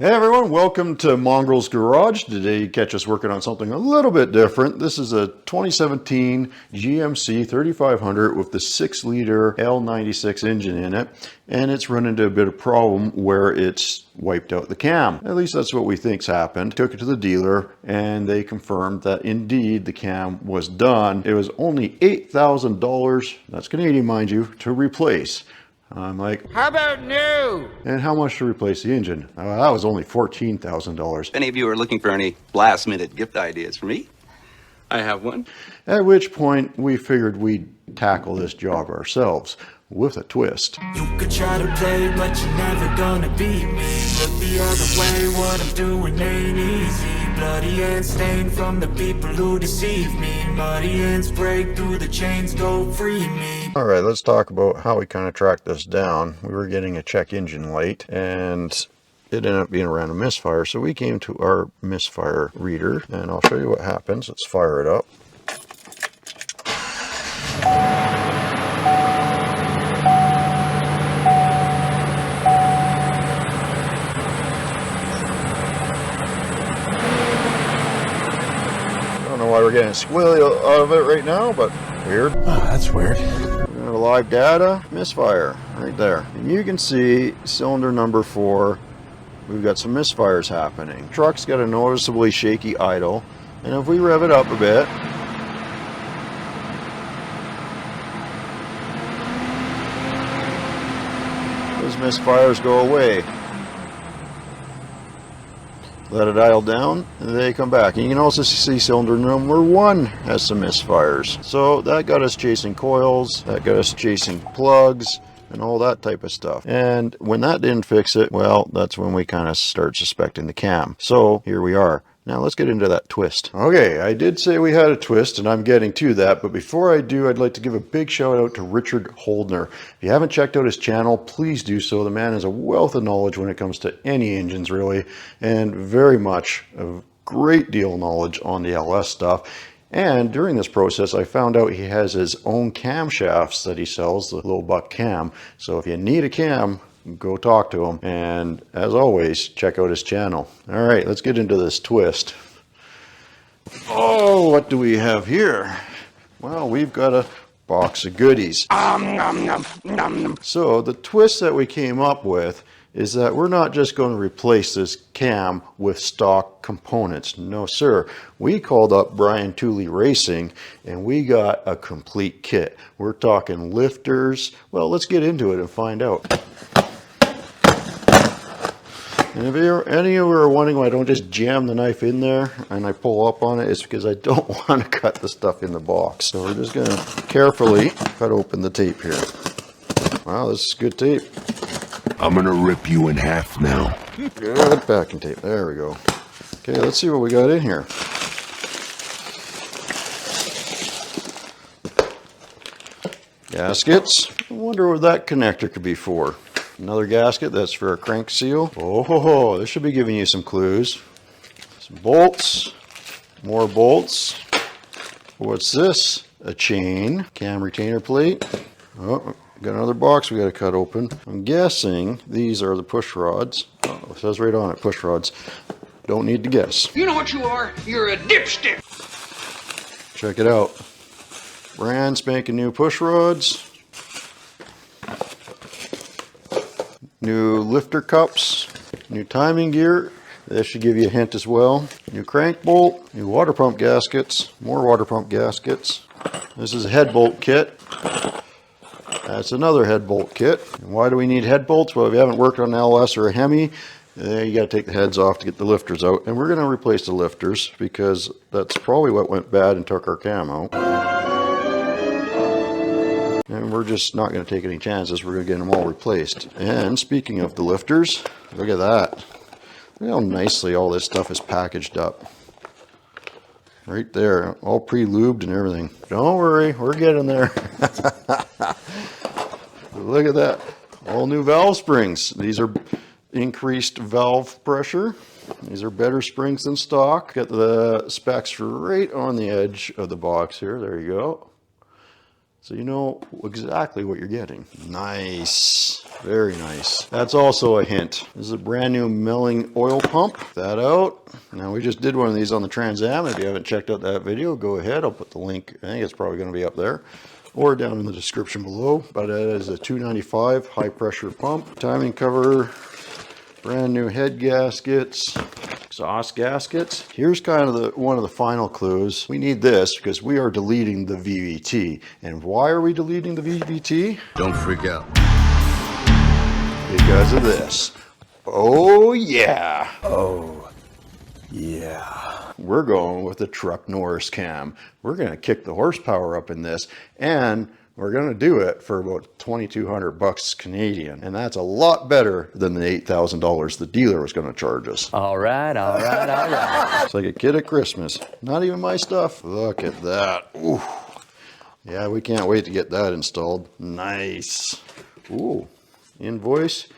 Hey everyone, welcome to Mongrels Garage. Today you catch us working on something a little bit different. This is a 2017 GMC 3500 with the 6-liter L96 engine in it, and it's run into a bit of problem where it's wiped out the cam. At least that's what we think's happened. Took it to the dealer and they confirmed that indeed the cam was done. It was only $8,000, that's Canadian mind you, to replace. I'm like, how about new? And how much to replace the engine? That was only $14,000. If any of you are looking for any last minute gift ideas for me, I have one. At which point we figured we'd tackle this job ourselves with a twist. You could try to play, but you're never gonna beat me. Look the other way, what I'm doing ain't easy. Bloody and stained from the people who deceive me. Muddy ends break through the chains, go free me. All right, let's talk about how we kind of tracked this down. We were getting a check engine light and it ended up being a random misfire. So we came to our misfire reader and I'll show you what happens. Let's fire it up. Why we're getting a squealy out of it right now, but weird. Oh, that's weird. We have live data, misfire right there. And you can see cylinder number 4, we've got some misfires happening. Truck's got a noticeably shaky idle, and if we rev it up a bit, those misfires go away. Let it idle down and they come back. And you can also see cylinder number 1 has some misfires. So that got us chasing coils, that got us chasing plugs and all that type of stuff. And when that didn't fix it, well, that's when we kind of start suspecting the cam. So here we are. Now let's get into that twist. Okay, I did say we had a twist and I'm getting to that, but before I do, I'd like to give a big shout out to Richard Holdener. If you haven't checked out his channel, please do so. The man has a wealth of knowledge when it comes to any engines really, and very much a great deal of knowledge on the LS stuff. And during this process, I found out he has his own camshafts that he sells, the little buck cam. So if you need a cam, go talk to him, and as always, check out his channel. All right, let's get into this twist. Oh, what do we have here? Well, we've got a box of goodies. So the twist that we came up with is that we're not just going to replace this cam with stock components. No sir, we called up Brian TOOLEY Racing and we got a complete kit. We're talking lifters. Well, let's get into it and find out. And if any of you are wondering why I don't just jam the knife in there and I pull up on it, it's because I don't want to cut the stuff in the box. So we're just going to carefully cut open the tape here. Wow, this is good tape. I'm gonna rip you in half now. Good backing tape. There we go. Okay, let's see what we got in here. Gaskets. I wonder what that connector could be for. Another gasket, that's for a crank seal. Oh, ho, ho. This should be giving you some clues. Some bolts. More bolts. What's this? A chain. Cam retainer plate. Oh, got another box we got to cut open. I'm guessing these are the push rods. Oh, it says right on it, push rods. Don't need to guess. You know what you are? You're a dipstick. Check it out. Brand spanking new push rods. New lifter cups. New timing gear. This should give you a hint as well. New crank bolt. New water pump gaskets. More water pump gaskets. This is a head bolt kit. That's another head bolt kit. And why do we need head bolts? Well, if you haven't worked on an LS or a Hemi, you got to take the heads off to get the lifters out. And we're going to replace the lifters because that's probably what went bad and took our cam out. And we're just not going to take any chances. We're going to get them all replaced. And speaking of the lifters, look at that. Look how nicely all this stuff is packaged up. Right there, all pre-lubed and everything. Don't worry, we're getting there. Look at that. All new valve springs. These are increased valve pressure. These are better springs than stock. Got the specs right on the edge of the box here. There you go. So you know exactly what you're getting. Nice, very nice. That's also a hint. This is a brand new milling oil pump. Check that out. Now we just did one of these on the Trans Am. If you haven't checked out that video, go ahead. I'll put the link. I think it's probably going to be up there or down in the description below. But it is a 295 high pressure pump. Timing cover, brand new head gaskets, exhaust gaskets. Here's kind of one of the final clues. We need this because we are deleting the VVT. And why are we deleting the VVT? Don't freak out. Because of this. Oh yeah. Oh yeah. We're going with the truck Norris cam. We're going to kick the horsepower up in this, and we're going to do it for about 2,200 bucks Canadian. And that's a lot better than the $8,000 the dealer was going to charge us. All right, all right, all right. It's like a kid at Christmas. Not even my stuff. Look at that. Ooh. Yeah, we can't wait to get that installed. Nice. Ooh. Invoice.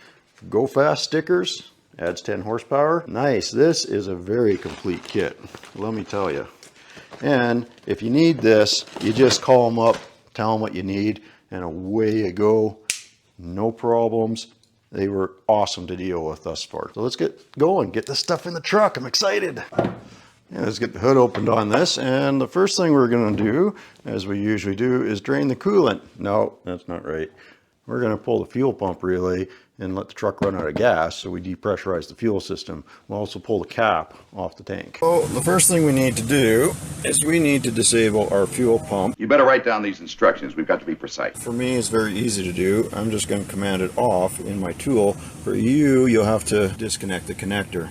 Go Fast stickers. Adds 10 horsepower. Nice. This is a very complete kit. Let me tell you. And if you need this, you just call them up, tell them what you need, and away you go. No problems. They were awesome to deal with thus far. So let's get going. Get this stuff in the truck. I'm excited. Yeah, let's get the hood opened on this. And the first thing we're going to do, as we usually do, is drain the coolant. No, that's not right. We're going to pull the fuel pump relay and let the truck run out of gas, so we depressurize the fuel system. We'll also pull the cap off the tank. So the first thing we need to do is we need to disable our fuel pump. You better write down these instructions. We've got to be precise. For me, it's very easy to do. I'm just going to command it off in my tool. For you, you'll have to disconnect the connector.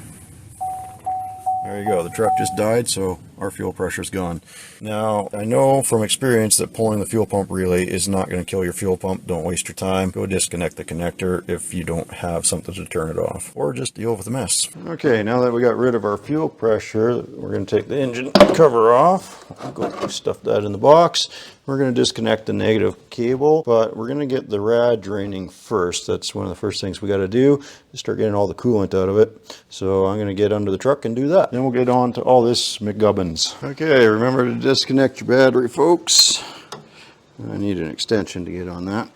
There you go. The truck just died, so our fuel pressure's gone. Now, I know from experience that pulling the fuel pump relay is not going to kill your fuel pump. Don't waste your time. Go disconnect the connector if you don't have something to turn it off, or just deal with the mess. Okay, now that we got rid of our fuel pressure, we're going to take the engine cover off. I'll go stuff that in the box. We're going to disconnect the negative cable, but we're going to get the rad draining first. That's one of the first things we got to do, is start getting all the coolant out of it. So I'm going to get under the truck and do that. Then we'll get on to all this McGubbins. Okay, remember to disconnect your battery, folks. I need an extension to get on that.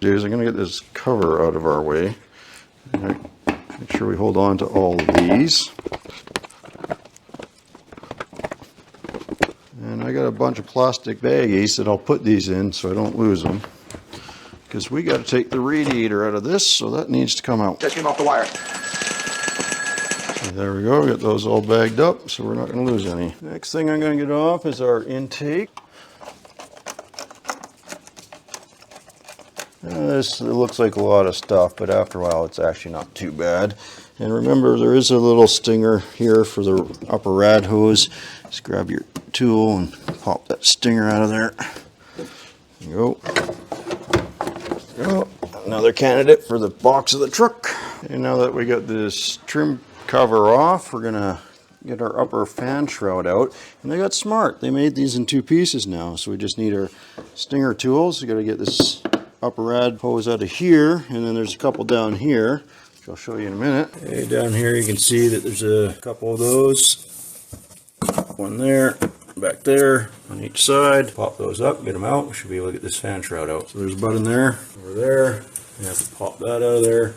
I'm going to get this cover out of our way. Make sure we hold on to all of these. And I got a bunch of plastic baggies that I'll put these in so I don't lose them. Because we got to take the radiator out of this, so that needs to come out. Just came off the wire. There we go, get those all bagged up, so we're not going to lose any. Next thing I'm going to get off is our intake. This looks like a lot of stuff, but after a while it's actually not too bad. And remember, there is a little stinger here for the upper rad hose. Just grab your tool and pop that stinger out of there. There you go. There you go. Another candidate for the box of the truck. And now that we got this trim cover off, we're gonna get our upper fan shroud out. And they got smart. They made these in two pieces now. So we just need our stinger tools. We gotta get this upper rad hose out of here, and then there's a couple down here, which I'll show you in a minute. Okay, down here you can see that there's a couple of those. One there, back there, on each side. Pop those up, get them out. We should be able to get this fan shroud out. So there's a button there, over there. You have to pop that out of there.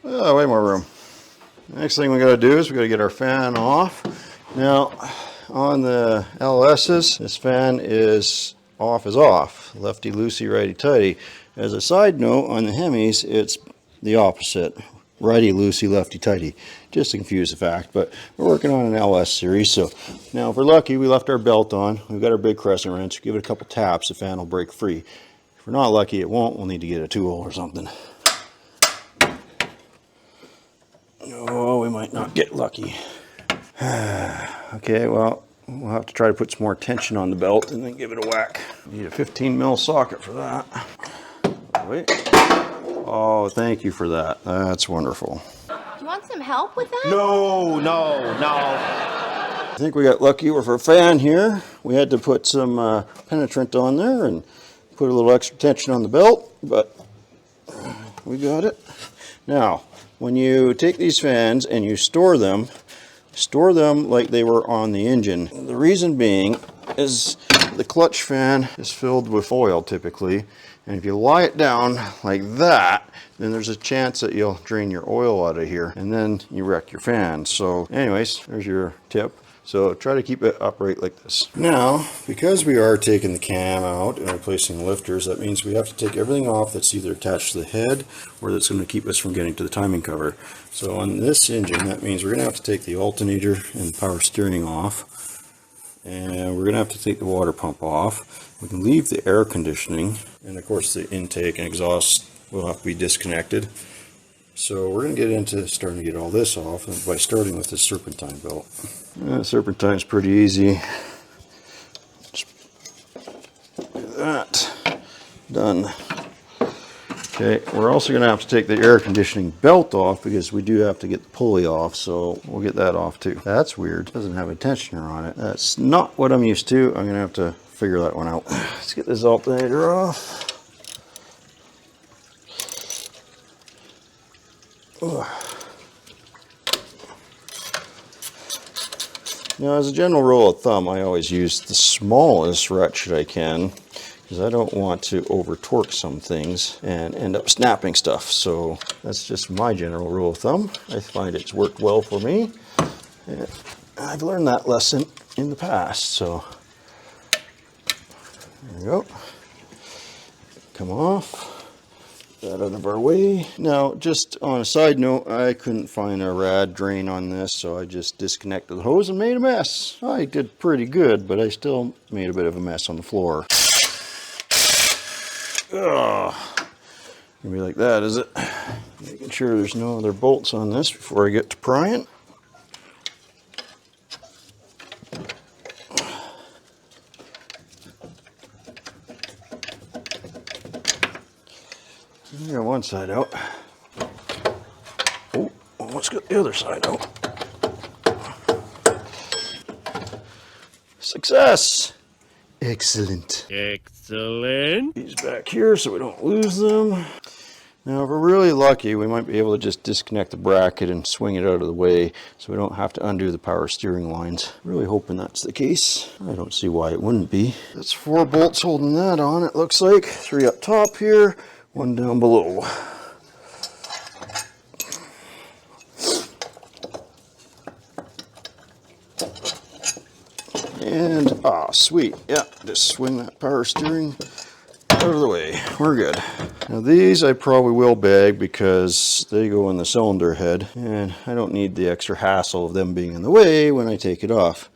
Oh, way more room. Next thing we got to do is we got to get our fan off. Now, on the LS's, this fan is off, lefty loosey, righty tighty. As a side note, on the Hemis, it's the opposite, righty loosey, lefty tighty, just to confuse the fact. But we're working on an LS series, so now if we're lucky, we left our belt on, we've got our big crescent wrench, give it a couple taps, the fan will break free. If we're not lucky, it won't. We'll need to get a tool or something. Oh, we might not get lucky. Okay, well, we'll have to try to put some more tension on the belt and then give it a whack. Need a 15 mil socket for that. Wait. Oh, thank you for that. That's wonderful. Do you want some help with that? No. I think we got lucky with our fan here. We had to put some penetrant on there and put a little extra tension on the belt, but we got it. Now, when you take these fans and you store them like they were on the engine. The reason being is the clutch fan is filled with oil typically, and if you lie it down like that, then there's a chance that you'll drain your oil out of here and then you wreck your fan. So anyways, there's your tip. So try to keep it upright like this. Now, because we are taking the cam out and replacing the lifters, that means we have to take everything off that's either attached to the head or that's going to keep us from getting to the timing cover. So on this engine, that means we're going to have to take the alternator and power steering off. And we're going to have to take the water pump off. We can leave the air conditioning, and of course the intake and exhaust will have to be disconnected. So we're going to get into starting to get all this off by starting with this serpentine belt. Serpentine's pretty easy. Just do that. Done. Okay, we're also going to have to take the air conditioning belt off because we do have to get the pulley off, so we'll get that off too. That's weird. It doesn't have a tensioner on it. That's not what I'm used to. I'm going to have to figure that one out. Let's get this alternator off. Now, as a general rule of thumb, I always use the smallest ratchet I can because I don't want to over torque some things and end up snapping stuff. So that's just my general rule of thumb. I find it's worked well for me. And I've learned that lesson in the past. So there we go. Come off. That out of our way. Now, just on a side note, I couldn't find a rad drain on this, so I just disconnected the hose and made a mess. I did pretty good, but I still made a bit of a mess on the floor. Ugh. Gonna be like that, is it? Making sure there's no other bolts on this before I get to prying. We got one side out. Oh, let's get the other side out. Success! Excellent. Excellent. These back here so we don't lose them. Now, if we're really lucky, we might be able to just disconnect the bracket and swing it out of the way so we don't have to undo the power steering lines. Really hoping that's the case. I don't see why it wouldn't be. That's 4 bolts holding that on, it looks like. 3 up top here. 1 down below. And, sweet. Yeah, just swing that power steering out of the way. We're good. Now these I probably will bag because they go in the cylinder head and I don't need the extra hassle of them being in the way when I take it off.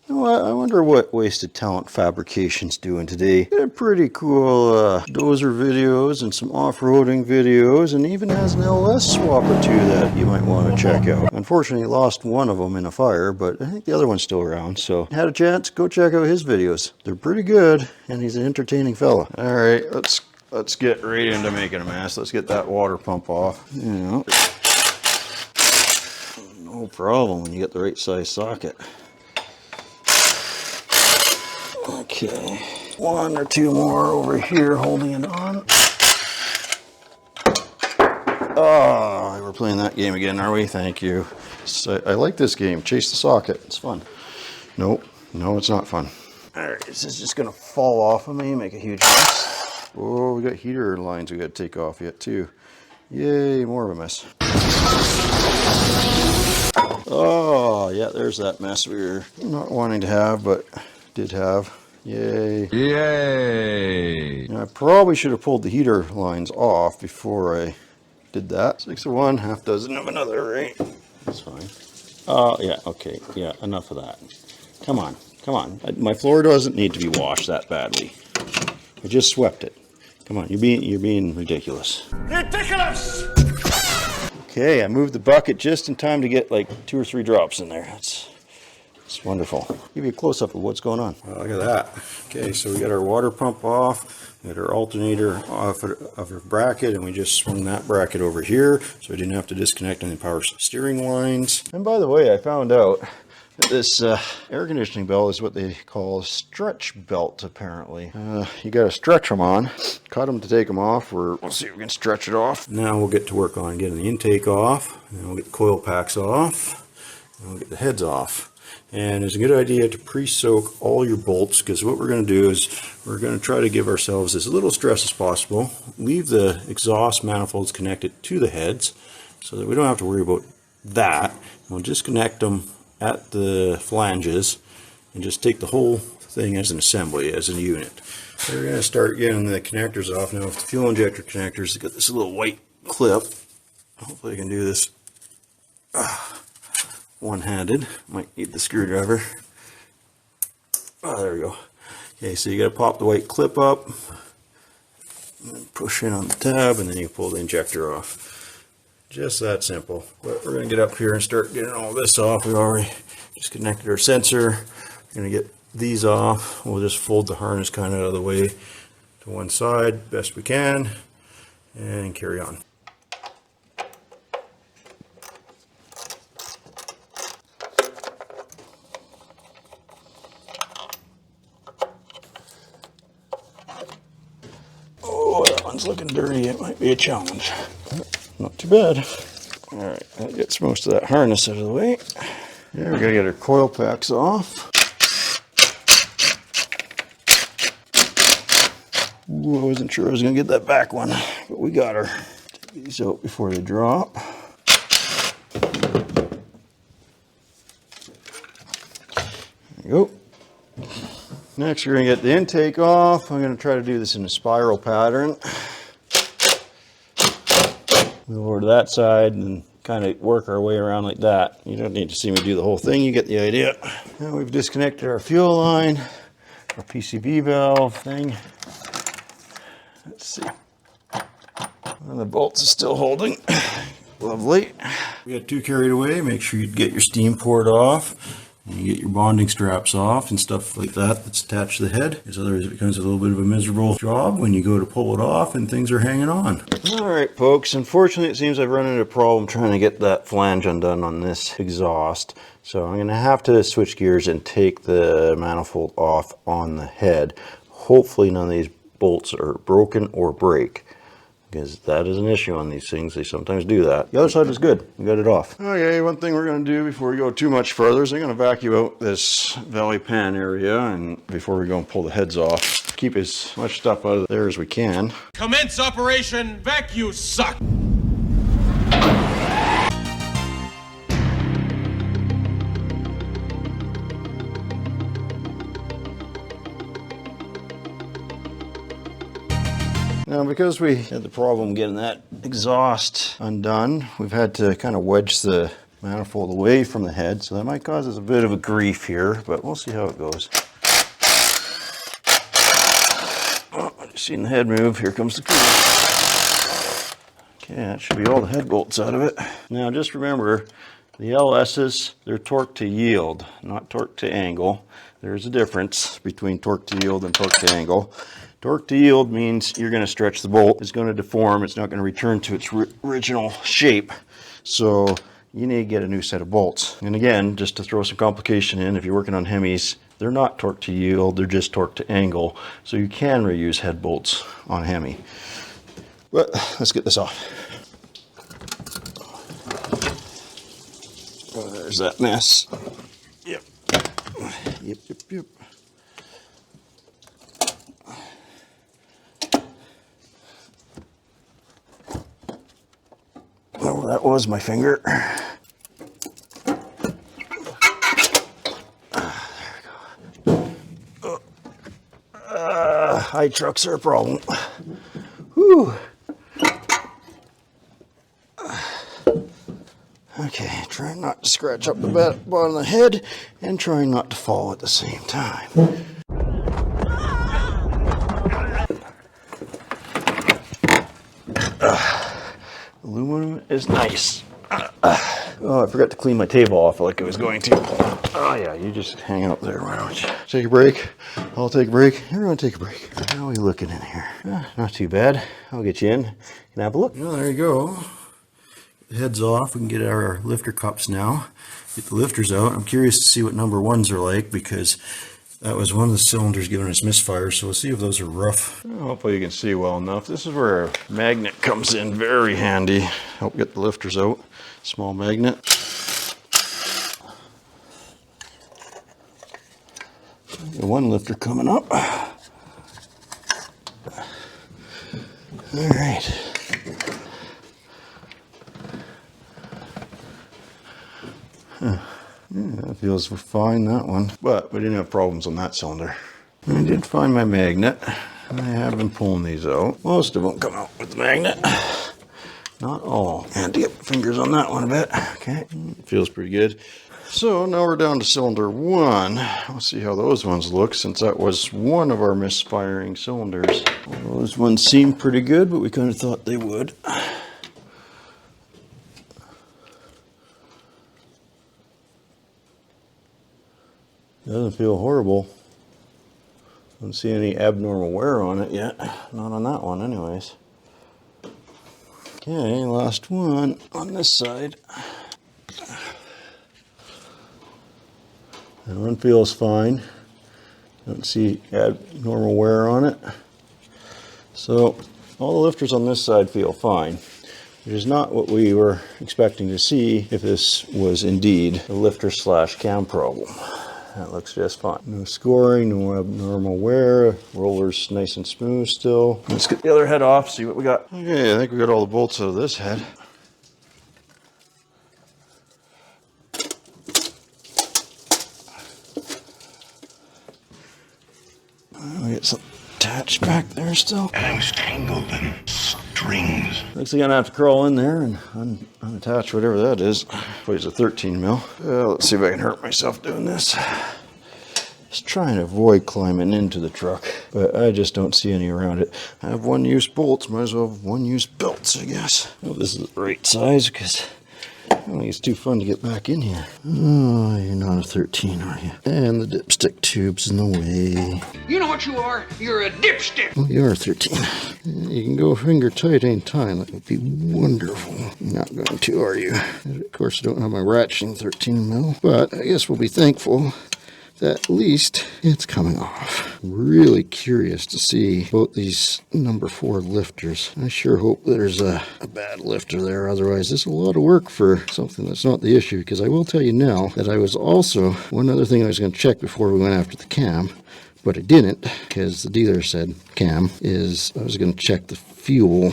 You know what? I wonder what Wasted Talent Fabrication's doing today. Got pretty cool dozer videos and some off-roading videos, and even has an LS swap or two that you might want to check out. Unfortunately, lost one of them in a fire, but I think the other one's still around. So, had a chance, go check out his videos. They're pretty good, and he's an entertaining fella. All right, let's get right into making a mess. Let's get that water pump off. You know, no problem when you get the right size socket. Okay, 1 or 2 more over here holding it on. Oh, we're playing that game again, are we? Thank you. So, I like this game, Chase the Socket. It's fun. Nope, no, it's not fun. All right, this is just gonna fall off of me, make a huge mess. Oh, we got heater lines we gotta take off yet too. Yay, more of a mess. Oh, yeah, there's that mess we were not wanting to have, but did have. Yay. Yay. Now, I probably should have pulled the heater lines off before I did that. 6 of one, half dozen of another, right? That's fine. Yeah, okay. Yeah, enough of that. Come on, come on. My floor doesn't need to be washed that badly. I just swept it. Come on, you're being ridiculous. Ridiculous! Okay, I moved the bucket just in time to get like 2 or 3 drops in there. It's wonderful. Give you a close-up of what's going on. Oh, look at that. Okay, so we got our water pump off, we got our alternator off of our bracket, and we just swung that bracket over here, so we didn't have to disconnect any power steering lines. And by the way, I found out This air conditioning belt is what they call a stretch belt, apparently. You got to stretch them on, cut them to take them off, or we'll see if we can stretch it off. Now we'll get to work on getting the intake off, and we'll get the coil packs off, and we'll get the heads off. And it's a good idea to pre-soak all your bolts, because what we're going to do is we're going to try to give ourselves as little stress as possible, leave the exhaust manifolds connected to the heads so that we don't have to worry about that. We'll just connect them at the flanges and just take the whole thing as an assembly, as a unit. So we're going to start getting the connectors off. Now, with the fuel injector connectors, they've got this little white clip. Hopefully I can do this one-handed. Might need the screwdriver. Oh, there we go. Okay, so you got to pop the white clip up, and push in on the tab, and then you pull the injector off. Just that simple. But we're going to get up here and start getting all this off. We already just connected our sensor. We're going to get these off. We'll just fold the harness kind of out of the way to one side best we can and carry on. Oh, that one's looking dirty. It might be a challenge. Not too bad. Alright, that gets most of that harness out of the way. Yeah, we gotta get our coil packs off. Ooh, I wasn't sure I was gonna get that back one, but we got her. Take these out before they drop. There you go. Next, we're gonna get the intake off. I'm gonna try to do this in a spiral pattern. Move over to that side and kind of work our way around like that. You don't need to see me do the whole thing, you get the idea. Now we've disconnected our fuel line, our PCV valve thing. Let's see. One of the bolts is still holding. Lovely. We got too carried away. Make sure you get your steam port off. And you get your bonding straps off and stuff like that that's attached to the head, because otherwise it becomes a little bit of a miserable job when you go to pull it off and things are hanging on. Alright folks, unfortunately it seems I've run into a problem trying to get that flange undone on this exhaust. So I'm going to have to switch gears and take the manifold off on the head. Hopefully none of these bolts are broken or break, because that is an issue on these things. They sometimes do that. The other side is good. We got it off. Okay, one thing we're going to do before we go too much further is I'm going to vacuum out this valley pan area, and before we go and pull the heads off, keep as much stuff out of there as we can. Commence Operation Vacuum Suck! Now, because we had the problem getting that exhaust undone, we've had to kind of wedge the manifold away from the head, so that might cause us a bit of a grief here, but we'll see how it goes. Oh, I just seen the head move. Here comes the cooler. Okay, that should be all the head bolts out of it. Now, just remember, the LS's, they're torque to yield, not torque to angle. There's a difference between torque to yield and torque to angle. Torque to yield means you're going to stretch the bolt. It's going to deform. It's not going to return to its original shape. So you need to get a new set of bolts. And again, just to throw some complication in, if you're working on Hemis, they're not torque to yield. They're just torque to angle. So you can reuse head bolts on Hemi. But let's get this off. Oh, there's that mess. Yep. Yep. Oh, that was my finger. There we go. High trucks are a problem. Whew. Okay, trying not to scratch up the bottom of the head and trying not to fall at the same time. Aluminum is nice. Oh, I forgot to clean my table off like I was going to. Oh yeah, you just hang out there, why don't you? Take a break. I'll take a break. Everyone take a break. How are we looking in here? Not too bad. I'll get you in. You can have a look. Well, there you go. the heads off. We can get our lifter cups now. Get the lifters out. I'm curious to see what number ones are like, because that was one of the cylinders giving us misfires, so we'll see if those are rough. Hopefully you can see well enough. This is where a magnet comes in very handy. Help get the lifters out. Small magnet. Got one lifter coming up. All right. Huh. Yeah, that feels fine, that one. But we didn't have problems on that cylinder. I did find my magnet. I have been pulling these out. Most of them come out with the magnet. Not all. And to get fingers on that one a bit. Okay, feels pretty good. So now we're down to cylinder 1. Let's see how those ones look, since that was one of our misfiring cylinders. Well, those ones seem pretty good, but we kind of thought they would. Doesn't feel horrible. Don't see any abnormal wear on it yet. Not on that one anyways. Okay, last one on this side. That one feels fine. Don't see abnormal wear on it. So all the lifters on this side feel fine. It is not what we were expecting to see if this was indeed a lifter slash cam problem. That looks just fine. No scoring, no abnormal wear. Roller's nice and smooth still. Let's get the other head off, see what we got. Okay, I think we got all the bolts out of this head. We get some attached back there still. And I was tangled in strings. Looks like I'm gonna have to crawl in there and unattach whatever that is. It's a 13 mil. Let's see if I can hurt myself doing this. Just trying to avoid climbing into the truck, but I just don't see any around it. I have one-use bolts, might as well have one-use belts, I guess. Well, this is the right size, because I don't think it's too fun to get back in here. Oh, you're not a 13, are you? And the dipstick tube's in the way. You know what you are? You're a dipstick. Oh, you are 13. You can go finger tight anytime. That would be wonderful. You're not going to, are you? Of course, I don't have my ratcheting 13 mil, but I guess we'll be thankful that at least it's coming off. Really curious to see about these number 4 lifters. I sure hope there's a bad lifter there, otherwise this is a lot of work for something that's not the issue, because I will tell you now that I was also, one other thing I was going to check before we went after the cam, but I didn't, because the dealer said cam, is I was going to check the fuel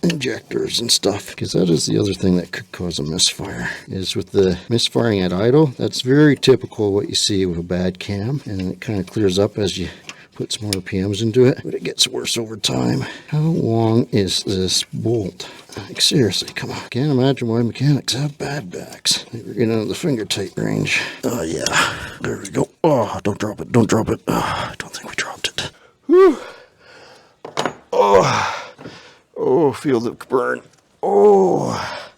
injectors and stuff, because that is the other thing that could cause a misfire, is with the misfiring at idle. That's very typical what you see with a bad cam, and it kind of clears up as you put some more RPMs into it, but it gets worse over time. How long is this bolt? Like, seriously, come on. Can't imagine why mechanics have bad backs. We're getting into the finger tight range. Oh yeah, there we go. Oh, don't drop it, don't drop it. Oh, I don't think we dropped it. Whew. Oh, feel the burn. Oh,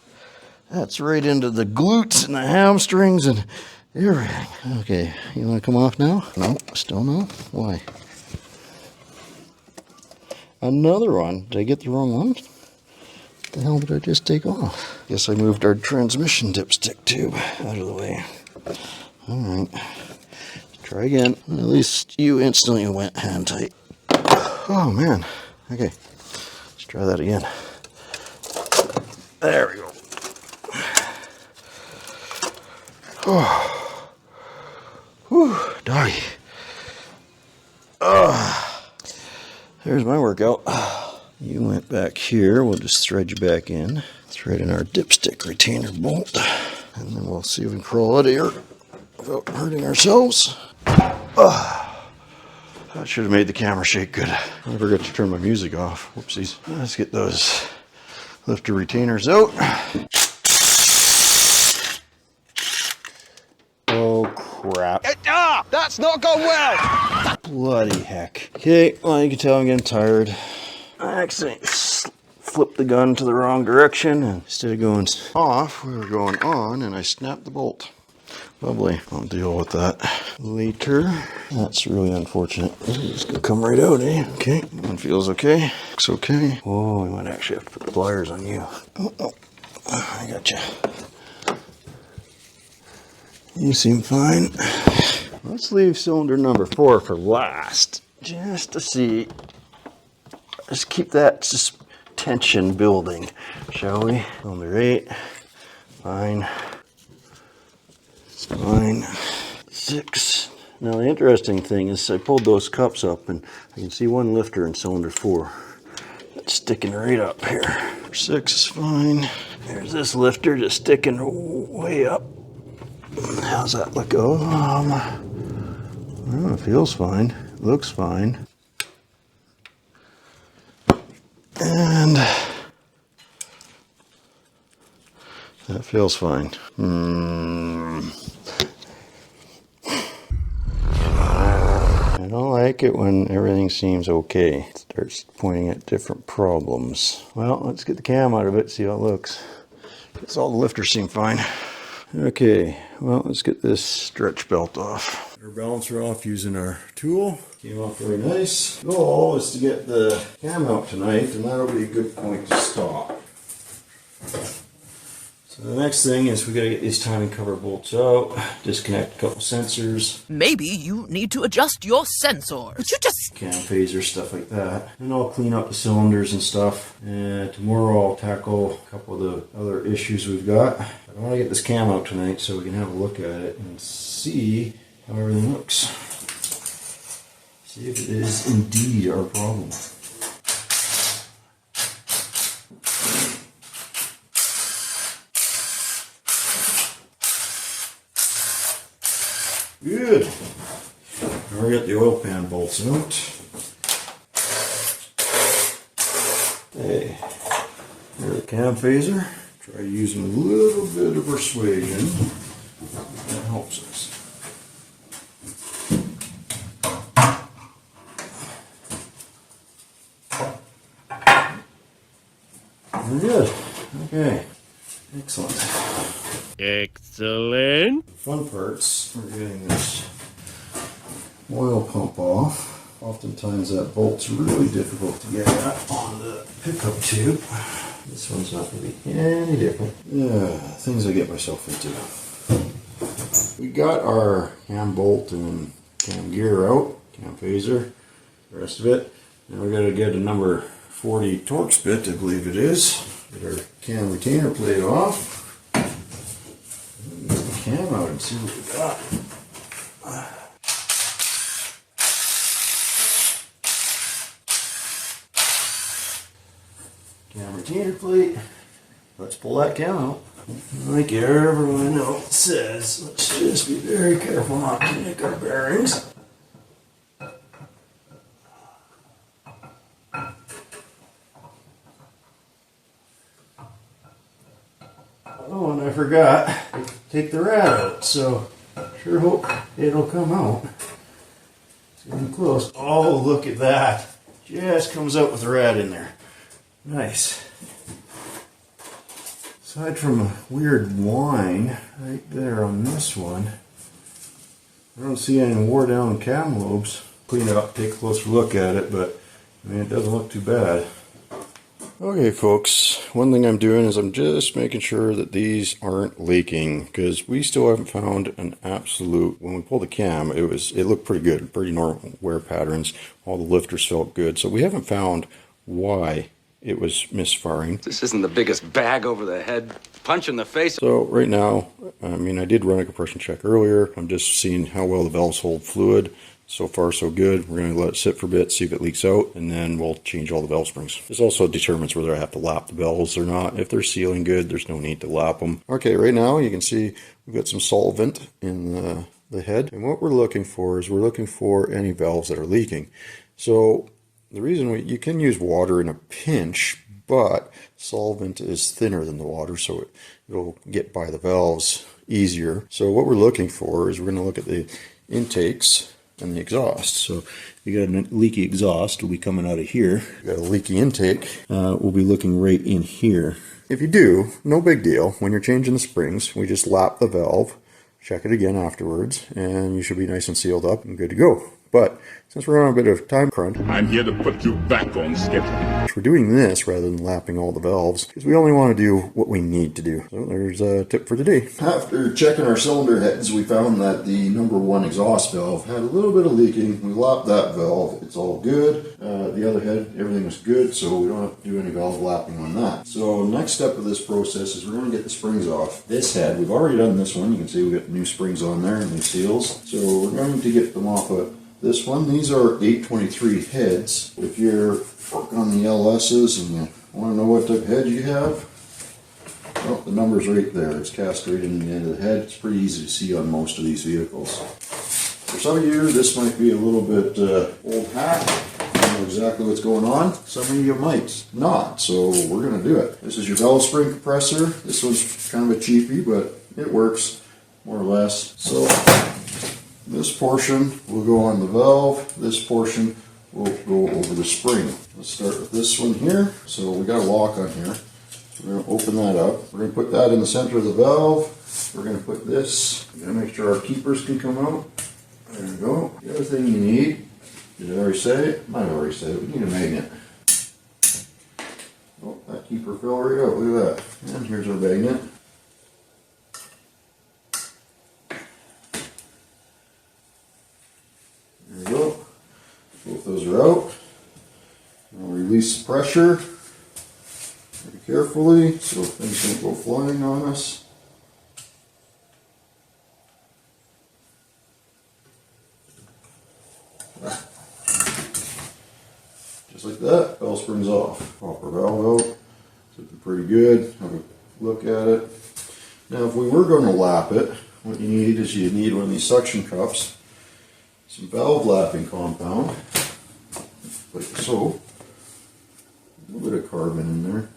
that's right into the glutes and the hamstrings and everything. Okay, you want to come off now? No, still no? Why? Another one. Did I get the wrong one? What the hell did I just take off? Guess I moved our transmission dipstick tube out of the way. Alright. Try again. At least you instantly went hand tight. Oh man. Okay. Try that again. There we go. Oh. Whew, doggy. There's my workout. You went back here. We'll just thread you back in. Thread in our dipstick retainer bolt. And then we'll see if we can crawl out of here without hurting ourselves. I should have made the camera shake good. I forgot to turn my music off. Whoopsies. Let's get those lifter retainers out. Oh crap. That's not gone well. Bloody heck. Okay, well you can tell I'm getting tired. I accidentally flipped the gun to the wrong direction, and instead of going off, we were going on, and I snapped the bolt. Lovely. I'll deal with that later. That's really unfortunate. It's gonna come right out, eh? Okay. One feels okay. Looks okay. Oh, we might actually have to put the pliers on you. Oh, I got you. You seem fine. Let's leave cylinder number 4 for last, just to see. Let's keep that tension building, shall we? Cylinder 8, fine. It's fine. 6. Now the interesting thing is I pulled those cups up and I can see one lifter in cylinder 4. That's sticking right up here. 6 is fine. There's this lifter just sticking way up. How's that look? Oh, it feels fine. Looks fine. And that feels fine. I don't like it when everything seems okay. It starts pointing at different problems. Well, let's get the cam out of it, see how it looks. Guess all the lifters seem fine. Okay, well, let's get this stretch belt off. Our balancer off using our tool. Came off very nice. Goal is to get the cam out tonight, and that'll be a good point to stop. So the next thing is we gotta get these timing cover bolts out, disconnect a couple sensors. Maybe you need to adjust your sensors. But you just... Cam phaser, stuff like that. And I'll clean up the cylinders and stuff. And tomorrow I'll tackle a couple of the other issues we've got. I want to get this cam out tonight so we can have a look at it and see how everything looks. See if it is indeed our problem. Good. Now we got the oil pan bolts out. Hey, here's the cam phaser. Try using a little bit of persuasion. That helps us. Very good. Okay. Excellent. Excellent. Fun parts are getting this oil pump off. Oftentimes that bolt's really difficult to get at on the pickup tube. This one's not going to be any different. Yeah, things I get myself into. We got our cam bolt and cam gear out, cam phaser, the rest of it. Now we got to get a number 40 Torx bit, I believe it is. Get our cam retainer plate off. Get the cam out and see what we got. Cam retainer plate. Let's pull that cam out. Like everyone else says, let's just be very careful not to nick our bearings. Oh, and I forgot to take the rad out, so sure hope it'll come out. It's getting close. Oh, look at that. Just comes out with the rad in there. Nice. Aside from a weird line right there on this one, I don't see any wore down cam lobes. Clean it up, take a closer look at it, but I mean, it doesn't look too bad. Okay folks, one thing I'm doing is I'm just making sure that these aren't leaking, because we still haven't found an absolute, when we pulled the cam, it looked pretty good, pretty normal wear patterns, all the lifters felt good, so we haven't found why it was misfiring. This isn't the biggest bag over the head punch in the face. So right now, I mean, I did run a compression check earlier. I'm just seeing how well the valves hold fluid. So far, so good. We're going to let it sit for a bit, see if it leaks out, and then we'll change all the valve springs. This also determines whether I have to lap the valves or not. If they're sealing good, there's no need to lap them. Okay, right now you can see we've got some solvent in the head. And what we're looking for is we're looking for any valves that are leaking. So the reason you can use water in a pinch, but solvent is thinner than the water, so it'll get by the valves easier. So what we're looking for is we're going to look at the intakes and the exhaust. So you got a leaky exhaust, will be coming out of here. You got a leaky intake, we'll be looking right in here. If you do, no big deal. When you're changing the springs, we just lap the valve, check it again afterwards, and you should be nice and sealed up and good to go. But since we're on a bit of time crunch, I'm here to put you back on schedule. we're doing this rather than lapping all the valves because we only want to do what we need to do. So there's a tip for today. After checking our cylinder heads, we found that the number 1 exhaust valve had a little bit of leaking. We lapped that valve. It's all good. The other head, everything was good, so we don't have to do any valve lapping on that. So next step of this process is we're going to get the springs off. This head, we've already done this one. You can see we got the new springs on there and new seals. So we're going to get them off of this one. These are 823 heads. If you're working on the LS's and you want to know what type of head you have, well, the number's right there. It's cast right in the end of the head. It's pretty easy to see on most of these vehicles. For some of you, this might be a little bit old hat. You know exactly what's going on. Some of you might not, so we're going to do it. This is your valve spring compressor. This one's kind of a cheapie, but it works more or less. So this portion will go on the valve. This portion will go over the spring. Let's start with this one here. So we got a lock on here. We're going to open that up. We're going to put that in the center of the valve. We're going to put this. We're going to make sure our keepers can come out. There we go. The other thing you need, did I already say it? I already said it. We need a magnet. Oh, that keeper fell right out. Look at that. And here's our magnet. There we go. Both those are out. I'll release the pressure very carefully so things don't go flying on us. Just like that, valve springs off. Pop our valve out. It's looking pretty good. Have a look at it. Now if we were going to lap it, what you need is you need one of these suction cups, some valve lapping compound, like so. A little bit of carbon in there.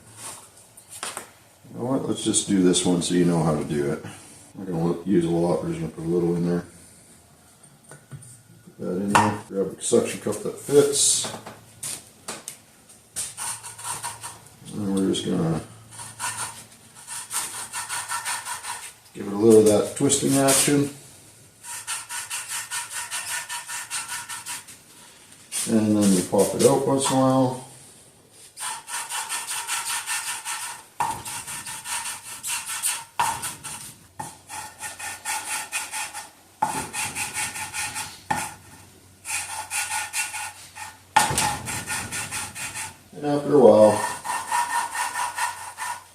You know what, let's just do this one so you know how to do it. I'm not going to use a lot, we're just going to put a little in there. Put that in there, grab a suction cup that fits. And we're just going to give it a little of that twisting action. And then you pop it out once in a while. And after a while,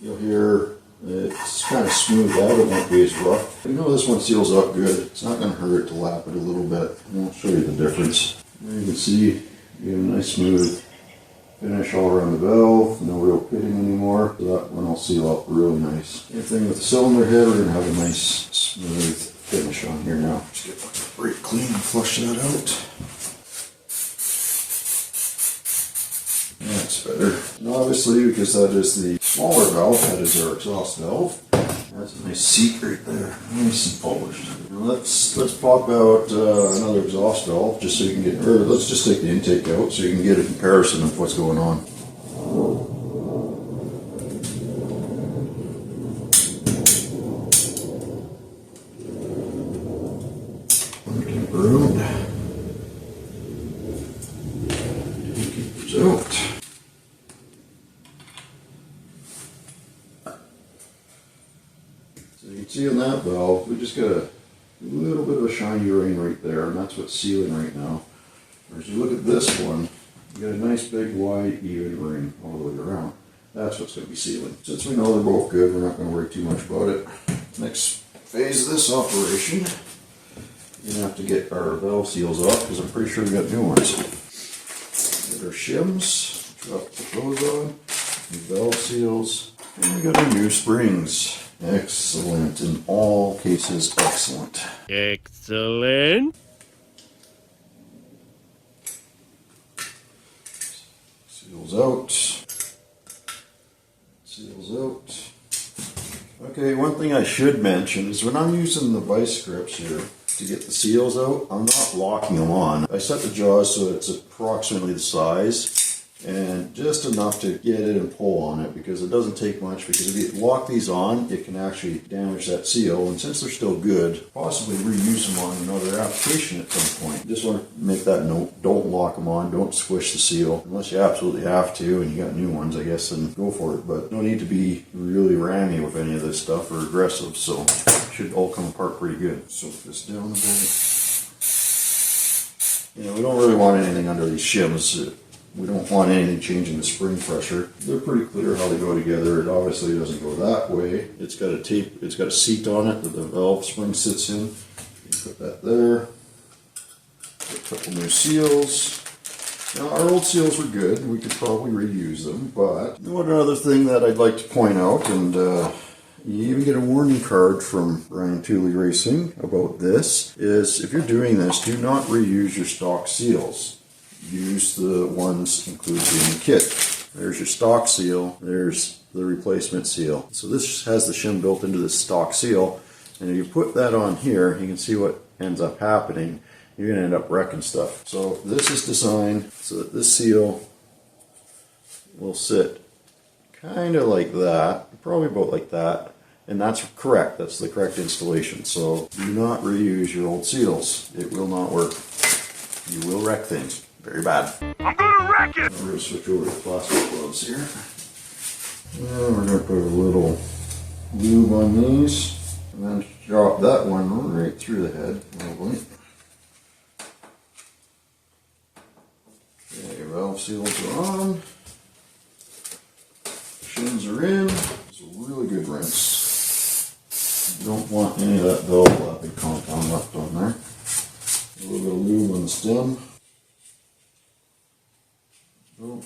you'll hear it's kind of smooth out. It won't be as rough. You know this one seals up good. It's not going to hurt to lap it a little bit. And I'll show you the difference. There you can see you get a nice smooth finish all around the valve. No real pitting anymore. So that one will seal up really nice. Same thing with the cylinder head. We're going to have a nice smooth finish on here now. Just get my brake clean and flush that out. That's better. And obviously, because that is the smaller valve, that is our exhaust valve. That's a nice seat right there, nice and polished. Now let's pop out another exhaust valve, just so you can get, or let's just take the intake out so you can get a comparison of what's going on. Broom. Keepers out. So you can see on that valve, we just got a little bit of a shiny ring right there, and that's what's sealing right now. Whereas you look at this one, you got a nice big wide even ring all the way around. That's what's going to be sealing. Since we know they're both good, we're not going to worry too much about it. Next phase of this operation, we're going to have to get our valve seals off because I'm pretty sure we got new ones. Get our shims, put those on, new valve seals, and we got our new springs. Excellent, in all cases, excellent. Excellent. Seals out. Seals out. Okay, one thing I should mention is when I'm using the vice grips here to get the seals out, I'm not locking them on. I set the jaws so it's approximately the size and just enough to get it and pull on it, because it doesn't take much, because if you lock these on, it can actually damage that seal, and since they're still good, possibly reuse them on another application at some point. Just want to make that note, don't lock them on, don't squish the seal, unless you absolutely have to and you got new ones, I guess, then go for it, but no need to be really rammy with any of this stuff or aggressive, so it should all come apart pretty good. Soak this down a bit. You know, we don't really want anything under these shims. We don't want anything changing the spring pressure. They're pretty clear how they go together. It obviously doesn't go that way. It's got a tape, it's got a seat on it that the valve spring sits in. You put that there. A couple new seals. Now our old seals were good. We could probably reuse them, but one other thing that I'd like to point out, and you even get a warning card from Brian TOOLEY Racing about this, is if you're doing this, do not reuse your stock seals. Use the ones included in the kit. There's your stock seal, there's the replacement seal. So this has the shim built into the stock seal, and if you put that on here, you can see what ends up happening. You're going to end up wrecking stuff. So this is designed so that this seal will sit kind of like that, probably about like that. And that's correct, that's the correct installation. So do not reuse your old seals. It will not work. You will wreck things. Very bad. I'm gonna wreck it! We're going to switch over to plastic gloves here. And we're going to put a little lube on these. And then drop that one right through the head. Probably. Okay, valve seals are on. Shims are in. It's a really good rinse. You don't want any of that valve lapping compound left on there. A little bit of lube on the stem. Oh.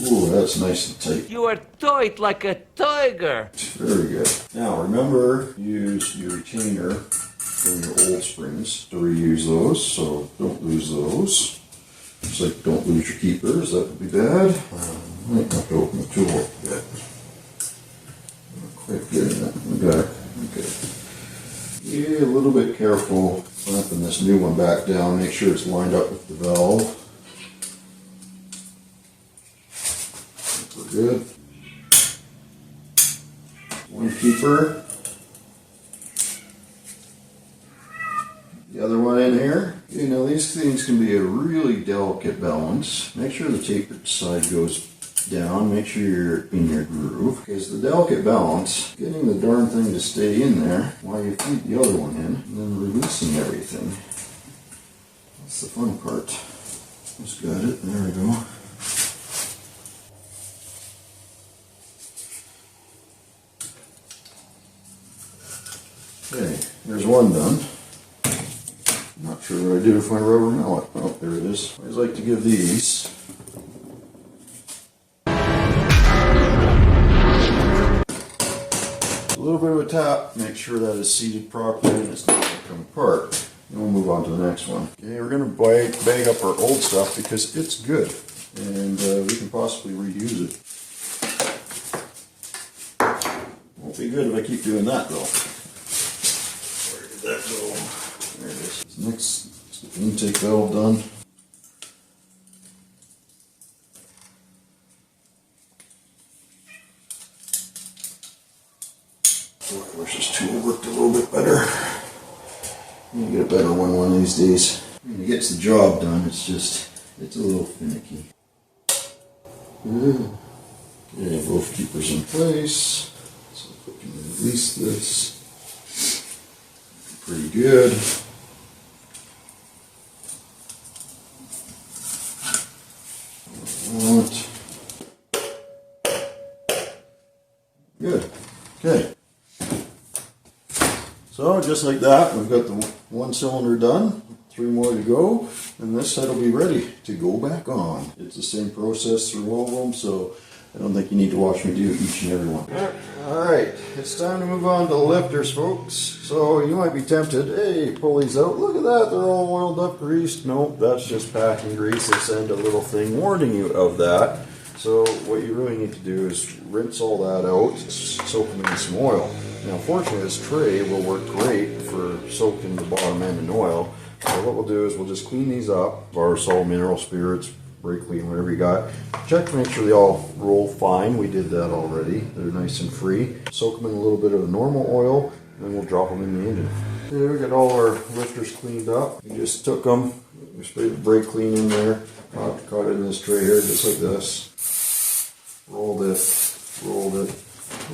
Ooh, that's nice and tight. You are tight like a tiger. Very good. Now remember, use your retainer from your old springs to reuse those, so don't lose those. Just like don't lose your keepers, that would be bad. Might have to open the tool up a bit. Not quite getting that. We got it. Okay. Yeah, a little bit careful clamping this new one back down. Make sure it's lined up with the valve. We're good. One keeper. The other one in here. You know, these things can be a really delicate balance. Make sure the tapered side goes down. Make sure you're in your groove. Because the delicate balance, getting the darn thing to stay in there while you feed the other one in, and then releasing everything. That's the fun part. Just got it. There we go. Okay, there's one done. Not sure what I did with my rubber mallet. Oh, there it is. I always like to give these a little bit of a tap. Make sure that is seated properly and it's not going to come apart. And we'll move on to the next one. Okay, we're going to bag up our old stuff because it's good and we can possibly reuse it. Won't be good if I keep doing that though. Where did that go? There it is. Next is the intake valve done. I wish this tool worked a little bit better. I'm gonna get a better one of these days. When it gets the job done, it's a little finicky. Okay, both keepers in place. So if we can release this, pretty good. Good. Okay. So just like that, we've got the one cylinder done, 3 more to go, and this set will be ready to go back on. It's the same process through all of them, so I don't think you need to watch me do each and every one. Alright, it's time to move on to the lifters, folks. So you might be tempted, hey, pull these out, look at that, they're all oiled up, greased. Nope, that's just packing grease. They send a little thing warning you of that. So what you really need to do is rinse all that out, soak them in some oil. Now fortunately this tray will work great for soaking the bottom end in oil, So what we'll do is we'll just clean these up, bar salt, mineral spirits, brake clean, whatever you got. Check to make sure they all roll fine. We did that already. They're nice and free. Soak them in a little bit of normal oil, and then we'll drop them in the engine. Okay, we got all our lifters cleaned up. We just took them, we sprayed the brake clean in there, caught it in this tray here, just like this. Rolled it,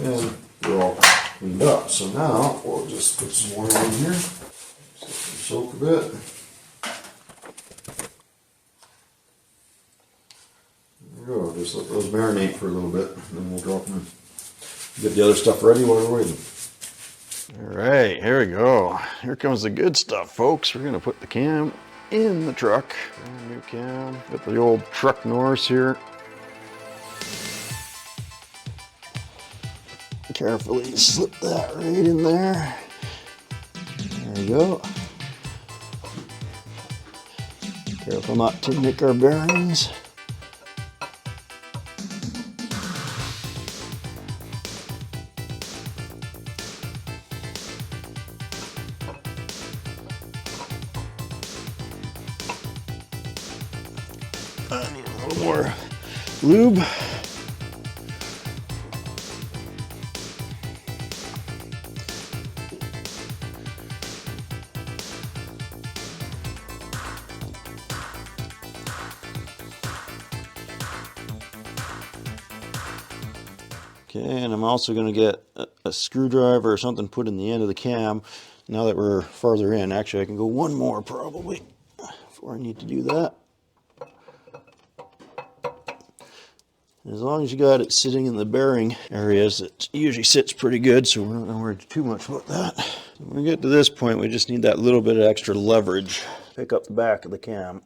and they're all cleaned up. So now we'll just put some oil in here, soak a bit. There we go, just let those marinate for a little bit, and then we'll drop them in. Get the other stuff ready while we're waiting. Alright, here we go. Here comes the good stuff, folks. We're going to put the cam in the truck. Brand new cam. Got the old truck Norris here. Carefully slip that right in there. There we go. Careful not to nick our bearings. I need a little more lube. Okay, and I'm also going to get a screwdriver or something put in the end of the cam. Now that we're farther in, actually I can go one more probably before I need to do that. As long as you got it sitting in the bearing areas, it usually sits pretty good, so we're not going to worry too much about that. When we get to this point, we just need that little bit of extra leverage. Pick up the back of the cam.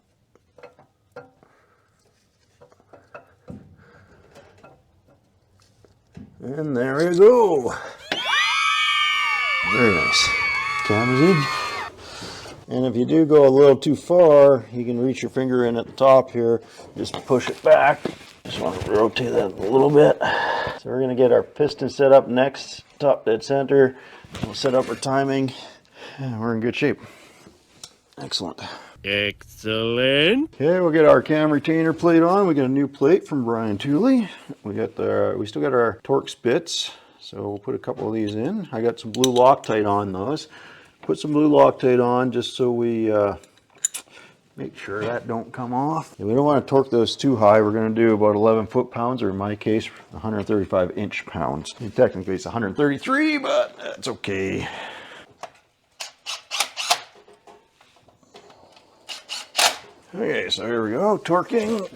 And there we go. Very nice. Cam is in. And if you do go a little too far, you can reach your finger in at the top here, just push it back. Just want to rotate that a little bit. So we're going to get our piston set up next, top dead center. We'll set up our timing, and we're in good shape. Excellent. Excellent. Okay, we'll get our cam retainer plate on. We got a new plate from Brian TOOLEY. We still got our torque spits, so we'll put a couple of these in. I got some blue Loctite on those. Put some blue Loctite on just so we make sure that don't come off. And we don't want to torque those too high. We're going to do about 11 foot-pounds, or in my case, 135 inch-pounds. Technically it's 133, but that's okay. Okay, so here we go, torquing.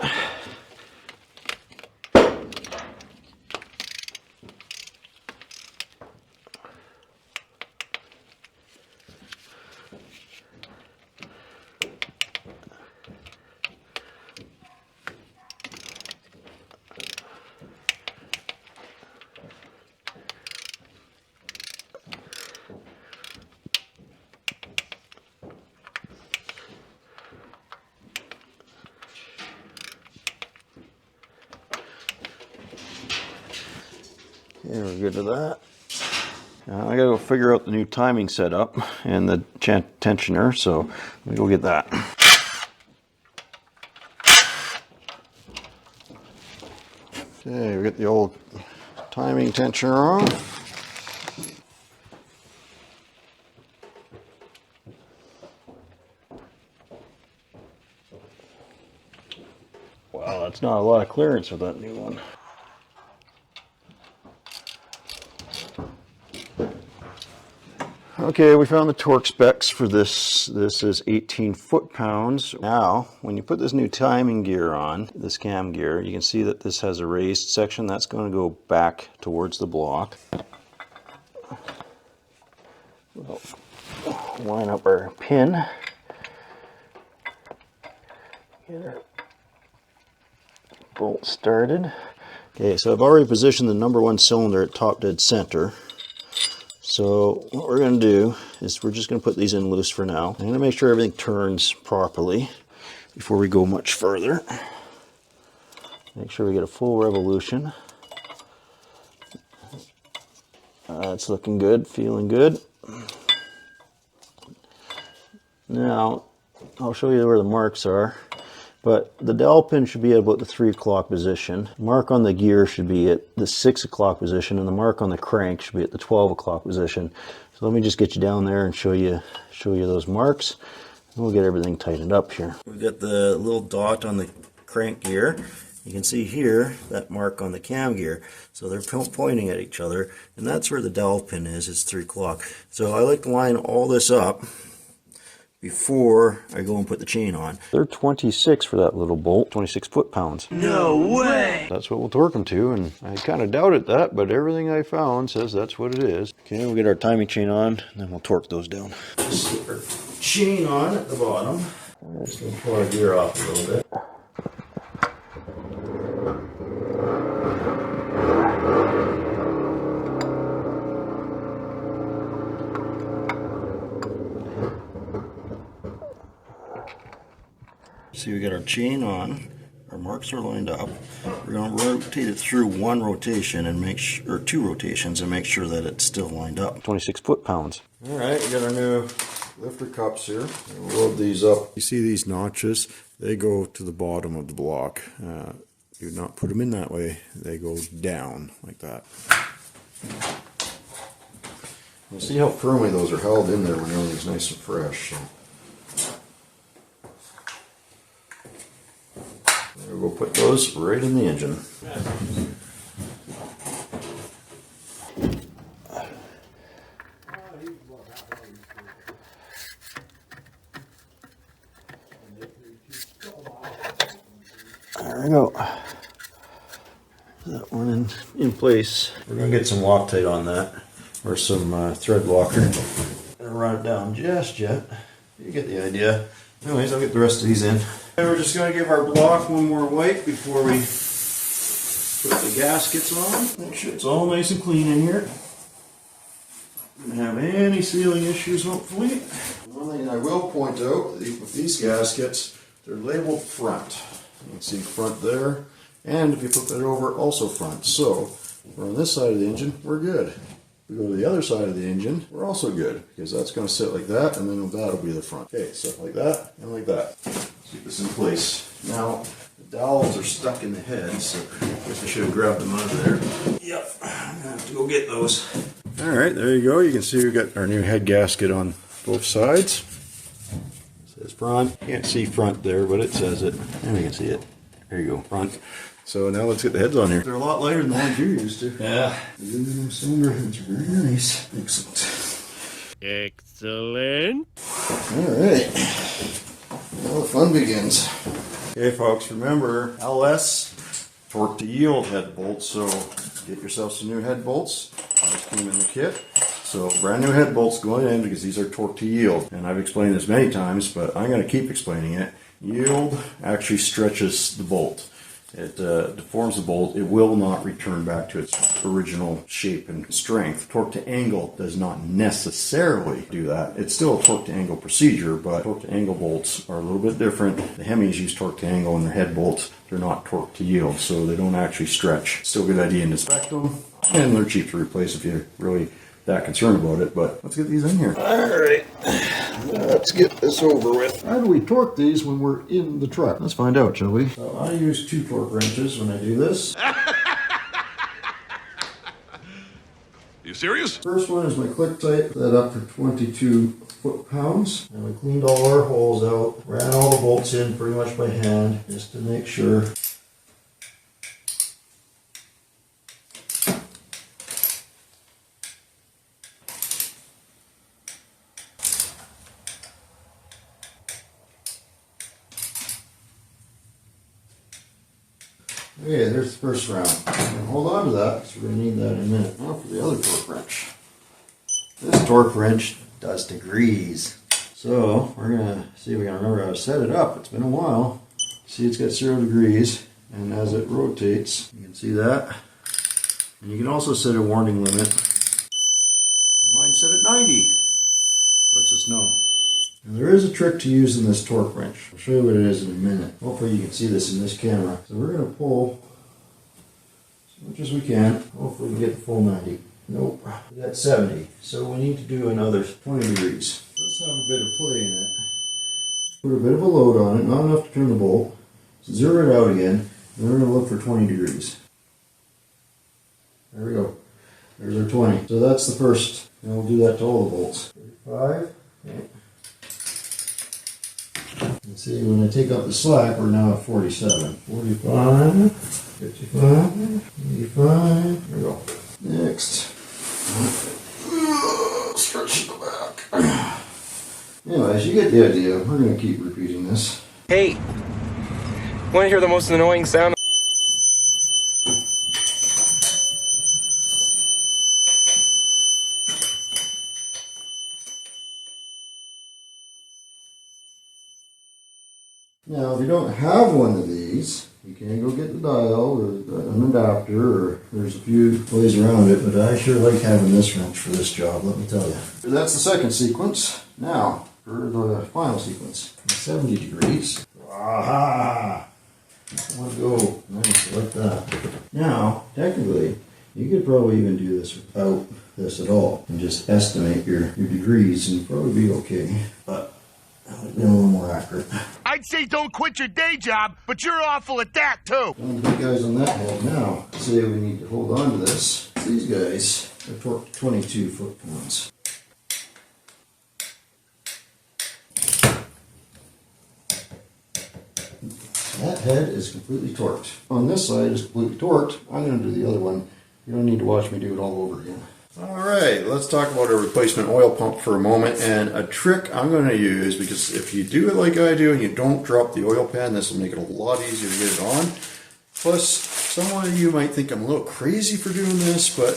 Yeah, we're good to that. I gotta go figure out the new timing setup and the tensioner, so let me go get that. Okay, we got the old timing tensioner on. Wow, that's not a lot of clearance with that new one. Okay, we found the torque specs for this. This is 18 foot-pounds. Now, when you put this new timing gear on, this cam gear, you can see that this has a raised section. That's going to go back towards the block. We'll line up our pin. Get our bolt started. Okay, so I've already positioned the #1 cylinder at top dead center. So what we're going to do is we're just going to put these in loose for now. I'm going to make sure everything turns properly before we go much further. Make sure we get a full revolution. It's looking good, feeling good. Now, I'll show you where the marks are. But the dowel pin should be about the 3 o'clock position. Mark on the gear should be at the 6 o'clock position, and the mark on the crank should be at the 12 o'clock position. So let me just get you down there and show you those marks. And we'll get everything tightened up here. We've got the little dot on the crank gear. You can see here that mark on the cam gear. So they're pointing at each other, and that's where the dowel pin is. It's 3 o'clock. So I like to line all this up before I go and put the chain on. They're 26 for that little bolt, 26 foot-pounds. No way! That's what we'll torque them to, and I kind of doubted that, but everything I found says that's what it is. Okay, we'll get our timing chain on, and then we'll torque those down. Just slip our chain on at the bottom. I'm just going to pull our gear off a little bit. See, we got our chain on, our marks are lined up. We're going to rotate it through one rotation and make sure, or 2 rotations, and make sure that it's still lined up. 26 foot-pounds. All right, we got our new lifter cups here. We'll load these up. You see these notches? They go to the bottom of the block. Do not put them in that way. They go down like that. You'll see how firmly those are held in there when everything's nice and fresh. So. We'll put those right in the engine. There we go. That one in place. We're going to get some Loctite on that, or some thread locker. I'm going to run it down just yet. You get the idea. Anyways, I'll get the rest of these in. And we're just going to give our block one more wipe before we put the gaskets on. Make sure it's all nice and clean in here. Don't have any sealing issues, hopefully. One thing I will point out, with these gaskets, they're labeled front. You can see front there, and if you flip it over, also front. So, if we're on this side of the engine, we're good. If we go to the other side of the engine, we're also good, because that's going to sit like that, and then that'll be the front. Okay, so like that, and like that. Keep this in place. Now, the dowels are stuck in the head, so I guess I should have grabbed them out of there. Yep, I'm going to have to go get those. Alright, there you go. You can see we've got our new head gasket on both sides. It says front. Can't see front there, but it says it. And we can see it. There you go, front. So now let's get the heads on here. They're a lot lighter than the ones you're used to. Yeah. The cylinder heads are very nice. Excellent. Excellent. Alright. Now the fun begins. Okay folks, remember LS torque to yield head bolts, so get yourself some new head bolts. Those came in the kit. So brand new head bolts going in because these are torque to yield. And I've explained this many times, but I'm going to keep explaining it. Yield actually stretches the bolt. It deforms the bolt. It will not return back to its original shape and strength. Torque to angle does not necessarily do that. It's still a torque to angle procedure, but torque to angle bolts are a little bit different. The Hemis use torque to angle in their head bolts. They're not torque to yield, so they don't actually stretch. Still a good idea to inspect them, and they're cheap to replace if you're really that concerned about it, but let's get these in here. Alright, let's get this over with. How do we torque these when we're in the truck? Let's find out, shall we? So I use 2 torque wrenches when I do this. You serious? First one is my click type, set up for 22 foot-pounds. And we cleaned all our holes out, ran all the bolts in pretty much by hand, just to make sure. Okay, there's the first round. Hold on to that, because we're going to need that in a minute. Now for the other torque wrench. This torque wrench does degrees. So, we're going to see if we can remember how to set it up. It's been a while. See, it's got 0 degrees, and as it rotates, you can see that. And you can also set a warning limit. Mine set at 90. Lets us know. Now there is a trick to using this torque wrench. I'll show you what it is in a minute. Hopefully you can see this in this camera. So we're going to pull as much as we can. Hopefully we get the full 90. Nope, we got 70. So we need to do another 20 degrees. Let's have a bit of play in it. Put a bit of a load on it, not enough to turn the bolt. Zero it out again, and then we're going to look for 20 degrees. There we go. There's our 20. So that's the first, and we'll do that to all the bolts. 35. Okay. And see, when I take out the slack, we're now at 47. 45, 55, 85. There we go. Next. Stretch the back. Anyways, you get the idea. We're going to keep repeating this. Hey, want to hear the most annoying sound? Now, if you don't have one of these, you can go get the dial or an adapter, or there's a few ways around it, but I sure like having this wrench for this job, let me tell you. That's the second sequence. Now, for the final sequence, 70 degrees. Aha! I want to go nice like that. Now, technically, you could probably even do this without this at all and just estimate your degrees and probably be okay. But that would be a little more accurate. I'd say don't quit your day job, but you're awful at that too. One of the big guys on that head now. Say we need to hold on to this. These guys are torqued 22 foot-pounds. That head is completely torqued. On this side is completely torqued. I'm going to do the other one. You don't need to watch me do it all over again. Alright, let's talk about a replacement oil pump for a moment, and a trick I'm going to use, because if you do it like I do and you don't drop the oil pan, this will make it a lot easier to get it on. Plus, some of you might think I'm a little crazy for doing this, but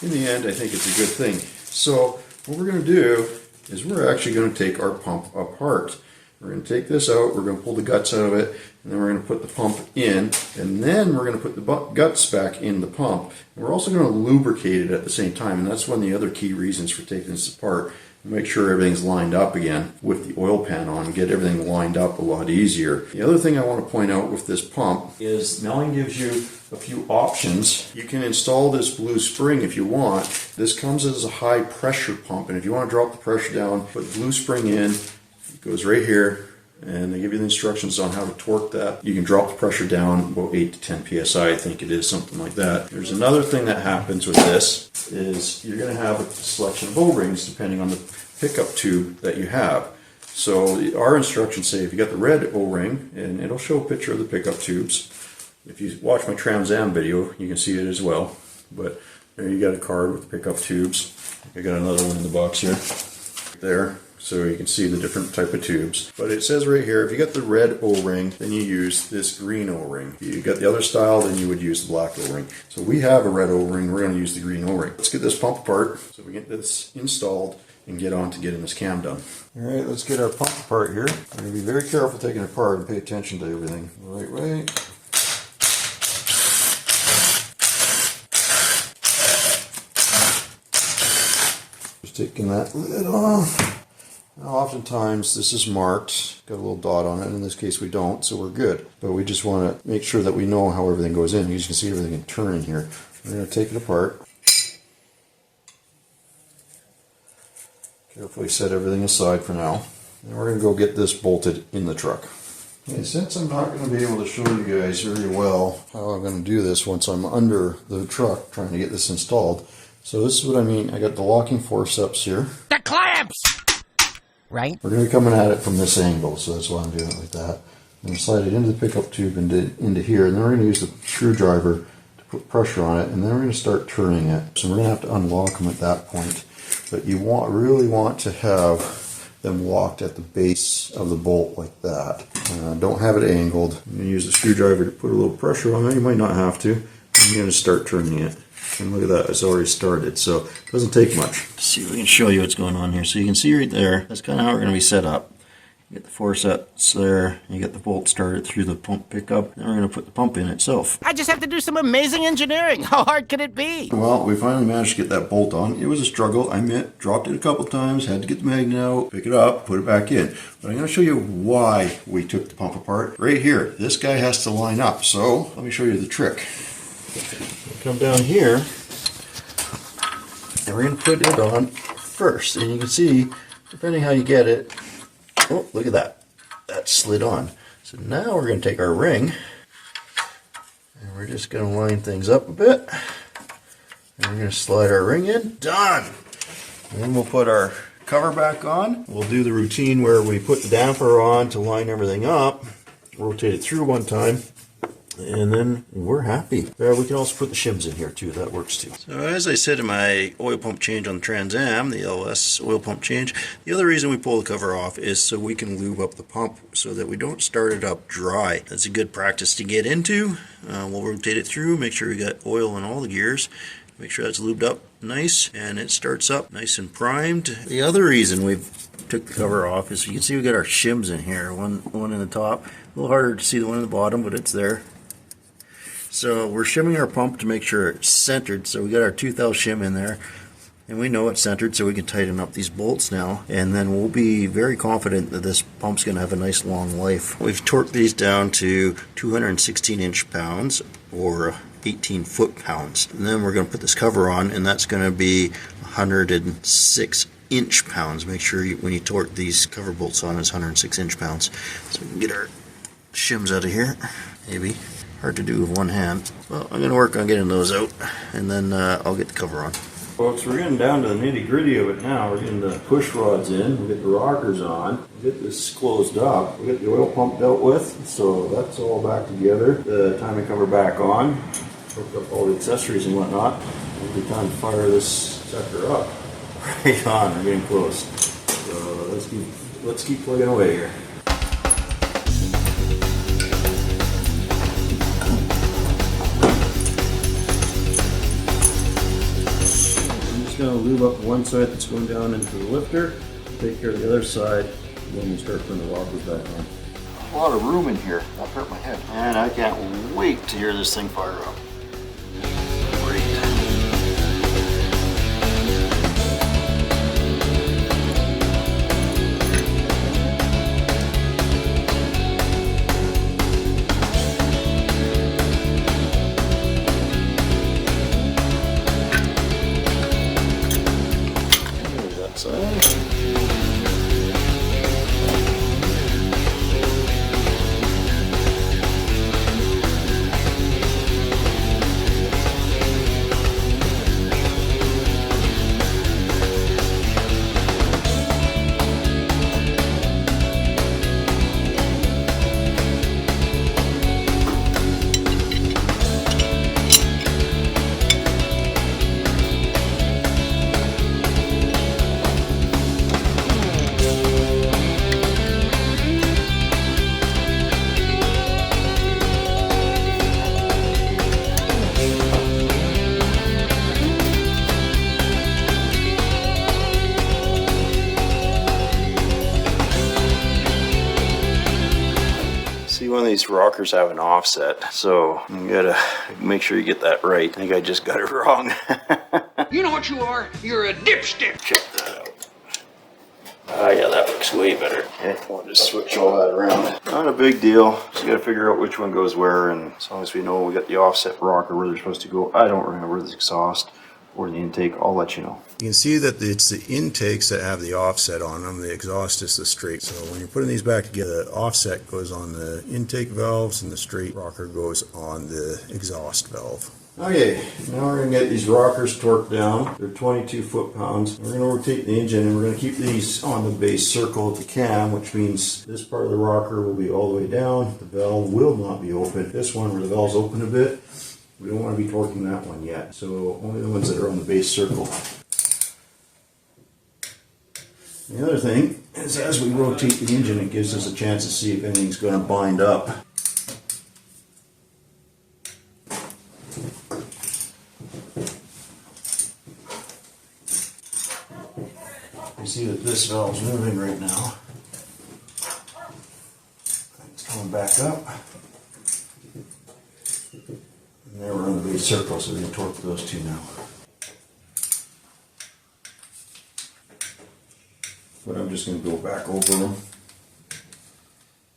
in the end I think it's a good thing. So what we're going to do is we're actually going to take our pump apart. We're going to take this out, we're going to pull the guts out of it, and then we're going to put the pump in, and then we're going to put the guts back in the pump. And we're also going to lubricate it at the same time, and that's one of the other key reasons for taking this apart. Make sure everything's lined up again with the oil pan on, get everything lined up a lot easier. The other thing I want to point out with this pump is Melling gives you a few options. You can install this blue spring if you want. This comes as a high pressure pump, and if you want to drop the pressure down, put the blue spring in. It goes right here, and they give you the instructions on how to torque that. You can drop the pressure down about 8 to 10 psi, I think it is, something like that. There's another thing that happens with this, is you're going to have a selection of O-rings depending on the pickup tube that you have. So our instructions say if you got the red O-ring, and it'll show a picture of the pickup tubes. If you watch my Trans Am video, you can see it as well. But there you got a card with the pickup tubes. I got another one in the box here. There. So you can see the different type of tubes. But it says right here, if you got the red O-ring, then you use this green O-ring. If you got the other style, then you would use the black O-ring. So we have a red O-ring, we're going to use the green O-ring. Let's get this pump apart so we get this installed and get on to getting this cam done. Alright, let's get our pump apart here. We're going to be very careful taking it apart and pay attention to everything. The right way. Just taking that lid off. Now, oftentimes this is marked, got a little dot on it. In this case we don't, so we're good. But we just want to make sure that we know how everything goes in. You can see everything can turn in here. We're going to take it apart. Carefully set everything aside for now. And we're going to go get this bolted in the truck. Okay, since I'm not going to be able to show you guys very well how I'm going to do this once I'm under the truck trying to get this installed. So this is what I mean. I got the locking forceps here. The clamps! Right? We're going to be coming at it from this angle, so that's why I'm doing it like that. I'm going to slide it into the pickup tube and into here, and then we're going to use the screwdriver to put pressure on it, and then we're going to start turning it. So we're going to have to unlock them at that point. But you really want to have them locked at the base of the bolt like that. Don't have it angled. I'm going to use the screwdriver to put a little pressure on it. You might not have to. I'm going to start turning it. And look at that, it's already started, so it doesn't take much. Let's see if we can show you what's going on here. So you can see right there, that's kind of how we're going to be set up. You get the forceps there, you get the bolt started through the pump pickup, then we're going to put the pump in itself. I just have to do some amazing engineering. How hard can it be? Well, we finally managed to get that bolt on. It was a struggle, I admit. Dropped it a couple times, had to get the magnet out, pick it up, put it back in. But I'm going to show you why we took the pump apart. Right here, this guy has to line up. So let me show you the trick. Come down here. And we're going to put it on first. And you can see, depending how you get it, oh, look at that. that slid on. So now we're going to take our ring and we're just going to line things up a bit. And we're going to slide our ring in. Done! And then we'll put our cover back on. We'll do the routine where we put the damper on to line everything up, rotate it through one time, and then we're happy. We can also put the shims in here too, that works too. So as I said in my oil pump change on the Trans Am, the LS oil pump change, the other reason we pull the cover off is so we can lube up the pump so that we don't start it up dry. That's a good practice to get into. We'll rotate it through, make sure we got oil in all the gears. Make sure that's lubed up nice and it starts up nice and primed. The other reason we've took the cover off is you can see we got our shims in here. One in the top. A little harder to see the one in the bottom, but it's there. So we're shimming our pump to make sure it's centered. So we got our 2,000 shim in there. And we know it's centered, so we can tighten up these bolts now. And then we'll be very confident that this pump's going to have a nice long life. We've torqued these down to 216 inch-pounds or 18 foot-pounds. And then we're going to put this cover on, and that's going to be 106 inch-pounds. Make sure when you torque these cover bolts on, it's 106 inch-pounds. So we can get our shims out of here. Maybe. Hard to do with one hand. Well, I'm going to work on getting those out, and then I'll get the cover on. Folks, we're getting down to the nitty-gritty of it now. We're getting the push rods in, we get the rockers on, we get this closed up, we get the oil pump dealt with, so that's all back together. The timing cover back on, hook up all the accessories and whatnot. It'll be time to fire this sucker up. Right on, we're getting close. So let's keep plugging away here. Going to lube up one side that's going down into the lifter, take care of the other side, and then we'll start putting the rockers back on. A lot of room in here. That hurt my head. And I can't wait to hear this thing fire up. Great. One of these rockers have an offset, so you gotta make sure you get that right. I think I just got it wrong. You know what you are? You're a dipstick. Check that out. Ah, yeah, that looks way better. Okay, we'll just switch all that around. Not a big deal. Just gotta figure out which one goes where, and as long as we know we got the offset rocker where they're supposed to go. I don't remember the exhaust or the intake. I'll let you know. You can see that it's the intakes that have the offset on them. The exhaust is the straight. So when you're putting these back together, the offset goes on the intake valves and the straight rocker goes on the exhaust valve. Okay, now we're going to get these rockers torqued down. They're 22 foot-pounds. We're going to rotate the engine and we're going to keep these on the base circle of the cam, which means this part of the rocker will be all the way down. The valve will not be open. This one where the valve's open a bit, we don't want to be torquing that one yet. So only the ones that are on the base circle. The other thing is as we rotate the engine, it gives us a chance to see if anything's going to bind up. You see that this valve's moving right now. It's coming back up. And there we're on the base circle, so we can torque those two now. But I'm just going to go back over them.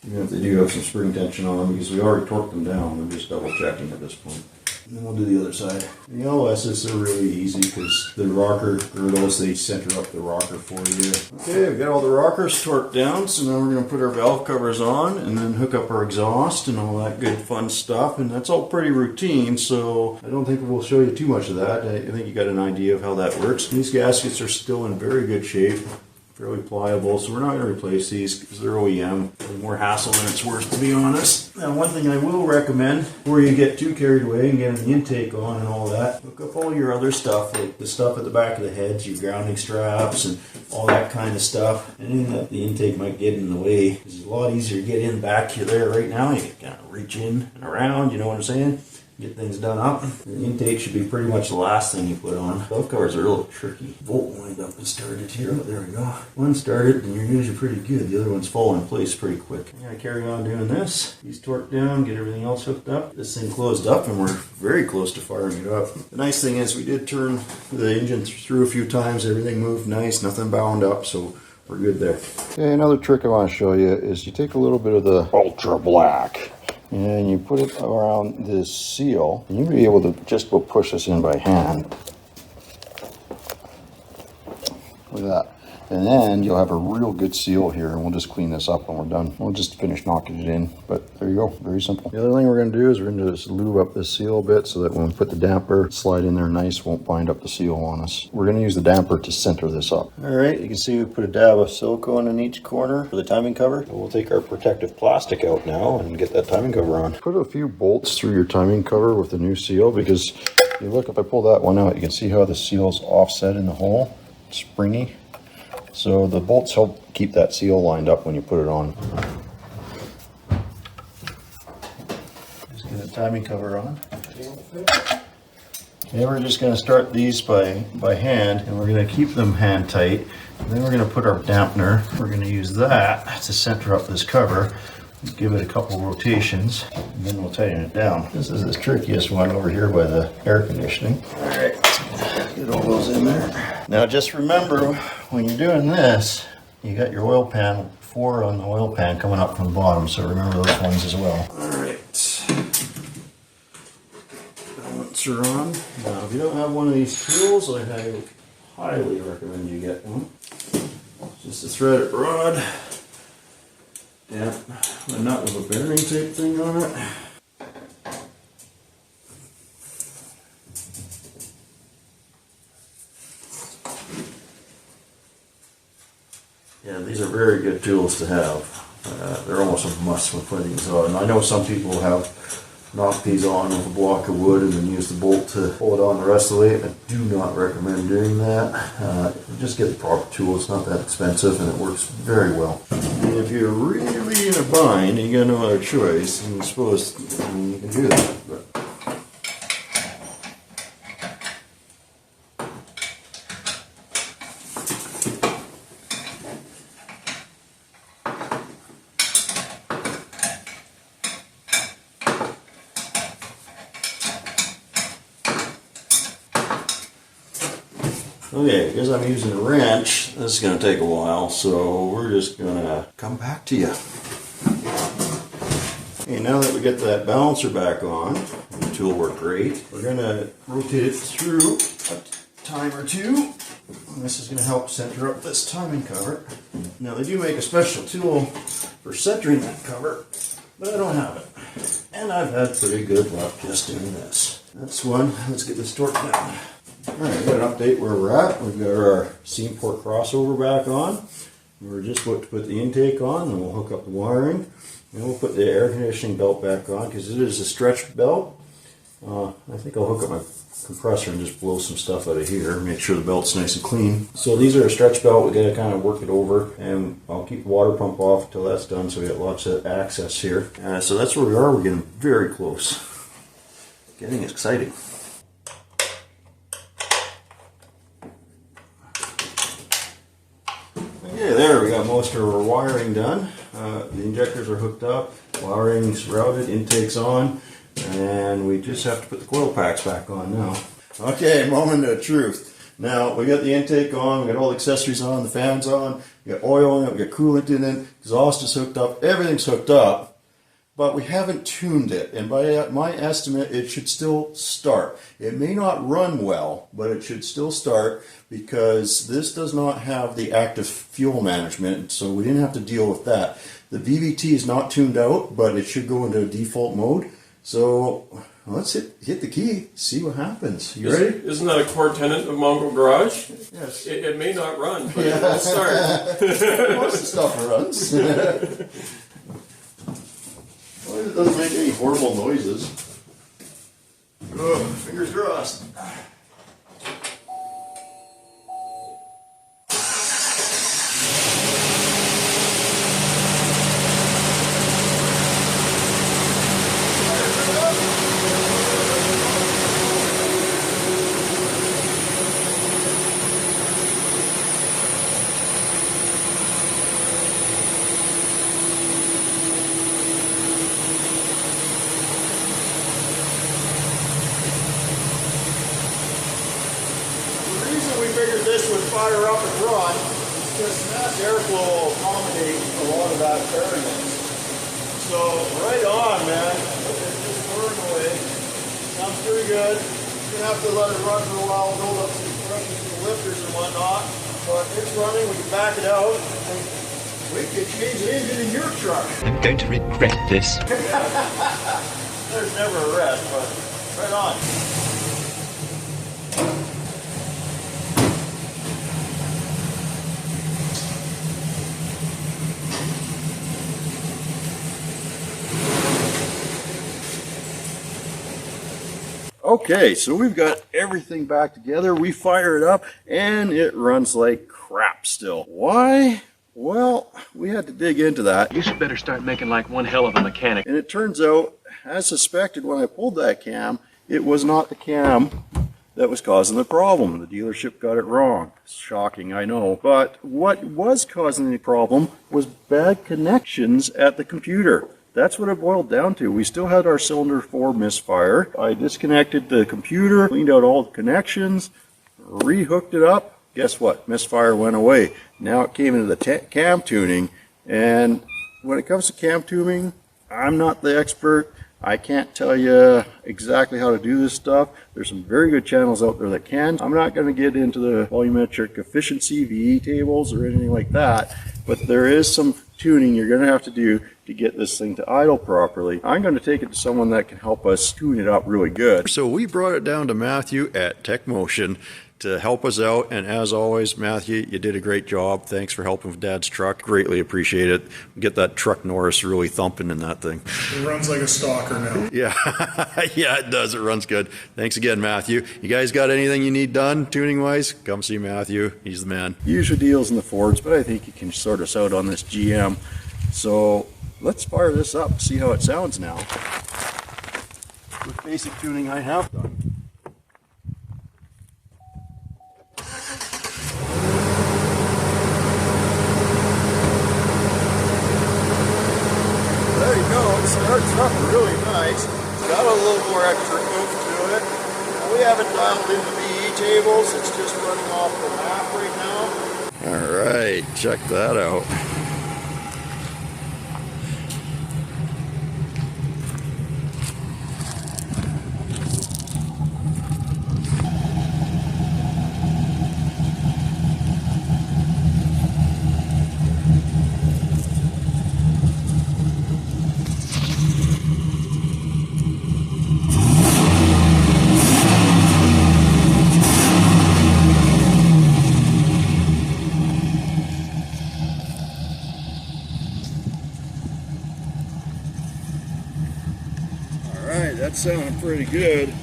Even if they do have some spring tension on them, because we already torqued them down, we're just double checking at this point. And then we'll do the other side. The LSs are really easy because the rocker girdles, they center up the rocker for you. Okay, we've got all the rockers torqued down, so now we're going to put our valve covers on and then hook up our exhaust and all that good fun stuff. And that's all pretty routine, so I don't think we'll show you too much of that. I think you got an idea of how that works. These gaskets are still in very good shape. Fairly pliable, so we're not going to replace these because they're OEM. They're more hassle than it's worth, to be honest. Now, one thing I will recommend before you get too carried away and getting the intake on and all that, hook up all your other stuff, like the stuff at the back of the heads, your grounding straps and all that kind of stuff. Anything that the intake might get in the way. It's a lot easier to get in back here there right now. You can kind of reach in and around, you know what I'm saying? Get things done up. The intake should be pretty much the last thing you put on. Valve covers are a little tricky. Bolt lined up and started here. Oh, there we go. One started and your news are pretty good. The other one's falling in place pretty quick. I'm gonna carry on doing this. These torqued down, get everything else hooked up. This thing closed up and we're very close to firing it up. The nice thing is we did turn the engine through a few times. Everything moved nice, nothing bound up, so we're good there. Okay, another trick I want to show you is you take a little bit of the Ultra Black and you put it around this seal, and you'll be able to just about push this in by hand. Look at that. And then you'll have a real good seal here, and we'll just clean this up when we're done. We'll just finish knocking it in, but there you go, very simple. The other thing we're going to do is we're going to just lube up this seal a bit so that when we put the damper, slide in there nice, won't bind up the seal on us. We're going to use the damper to center this up. All right, you can see we put a dab of silicone in each corner for the timing cover. We'll take our protective plastic out now and get that timing cover on. Put a few bolts through your timing cover with the new seal, because you look, if I pull that one out, you can see how the seal's offset in the hole, it's springy. So the bolts help keep that seal lined up when you put it on. Just get the timing cover on. And we're just going to start these by hand, and we're going to keep them hand tight. And then we're going to put our dampener. We're going to use that to center up this cover. Give it a couple rotations, and then we'll tighten it down. This is the trickiest one over here by the air conditioning. All right, get all those in there. Now just remember, when you're doing this, you got your oil pan, 4 on the oil pan coming up from the bottom, so remember those ones as well. All right, balance are on. Now if you don't have one of these tools, I highly recommend you get one. Just a threaded rod. Yeah, a nut with a bearing tape thing on it. Yeah, these are very good tools to have. They're almost a must when putting these on. I know some people have knocked these on with a block of wood and then use the bolt to pull it on the rest of the way. I do not recommend doing that. Just get the proper tool. It's not that expensive and it works very well. And if you're really in a bind and you got no other choice, and I suppose you can do that. But okay, because I'm using a wrench, this is going to take a while, so we're just going to come back to you. Okay, now that we get that balancer back on, the tool worked great, we're going to rotate it through a time or two. And this is going to help center up this timing cover. Now they do make a special tool for centering that cover, but I don't have it. And I've had pretty good luck just doing this. That's one. Let's get this torque down. Alright, we've got an update where we're at. We've got our seam port crossover back on. We're just about to put the intake on, and we'll hook up the wiring. And we'll put the air conditioning belt back on because it is a stretch belt. I think I'll hook up my compressor and just blow some stuff out of here, make sure the belt's nice and clean. So these are a stretch belt. We got to kind of work it over, and I'll keep the water pump off until that's done, so we got lots of access here. So that's where we are. We're getting very close. Getting exciting. Okay, there we got most of our wiring done. The injectors are hooked up, wiring's routed, intake's on, and we just have to put the coil packs back on now. Okay, moment of truth. Now we got the intake on, we got all the accessories on, the fans on, we got oil in it, we got coolant in it, exhaust is hooked up, everything's hooked up, but we haven't tuned it, and by my estimate it should still start. It may not run well, but it should still start because this does not have the active fuel management, so we didn't have to deal with that. The VVT is not tuned out, but it should go into a default mode. So let's hit the key, see what happens. You ready? Isn't that a core tenet of Mongrels Garage? Yes. It may not run, but it will start. Most of the stuff runs. Well, it doesn't make any horrible noises. Oh, fingers crossed. Figured this would fire up and run because mass airflow will accommodate a lot of that fairness. So right on, man. Look at this burn away. Sounds pretty good. You're gonna have to let it run for a while, build up some pressure from the lifters and whatnot. But it's running. We can back it out. And we can change the engine in your truck. I'm going to regret this. There's never a rest, but right on. Okay, so we've got everything back together. We fire it up and it runs like crap still. Why? Well, we had to dig into that. You should better start making like one hell of a mechanic. And it turns out, as suspected when I pulled that cam, it was not the cam that was causing the problem. The dealership got it wrong. Shocking, I know. But what was causing the problem was bad connections at the computer. That's what it boiled down to. We still had our cylinder 4 misfire. I disconnected the computer, cleaned out all the connections, rehooked it up. Guess what? Misfire went away. Now it came into the cam tuning, and when it comes to cam tuning, I'm not the expert. I can't tell you exactly how to do this stuff. There's some very good channels out there that can. I'm not going to get into the volumetric efficiency, VE tables, or anything like that, but there is some tuning you're going to have to do to get this thing to idle properly. I'm going to take it to someone that can help us tune it up really good. So we brought it down to Matthew at TECMOTION to help us out, and as always, Matthew, you did a great job. Thanks for helping with Dad's truck. Greatly appreciate it. Get that truck Norris really thumping in that thing. It runs like a stalker now. Yeah, yeah, it does. It runs good. Thanks again, Matthew. You guys got anything you need done tuning-wise? Come see Matthew. He's the man. Usually deals in the Fords, but I think he can sort us out on this GM. So let's fire this up, see how it sounds now. With basic tuning I have done. There you go, it starts up really nice. It's got a little more extra oomph to it. We haven't dialed in the VE tables, it's just running off the map right now. Alright, check that out. That's sounding pretty good.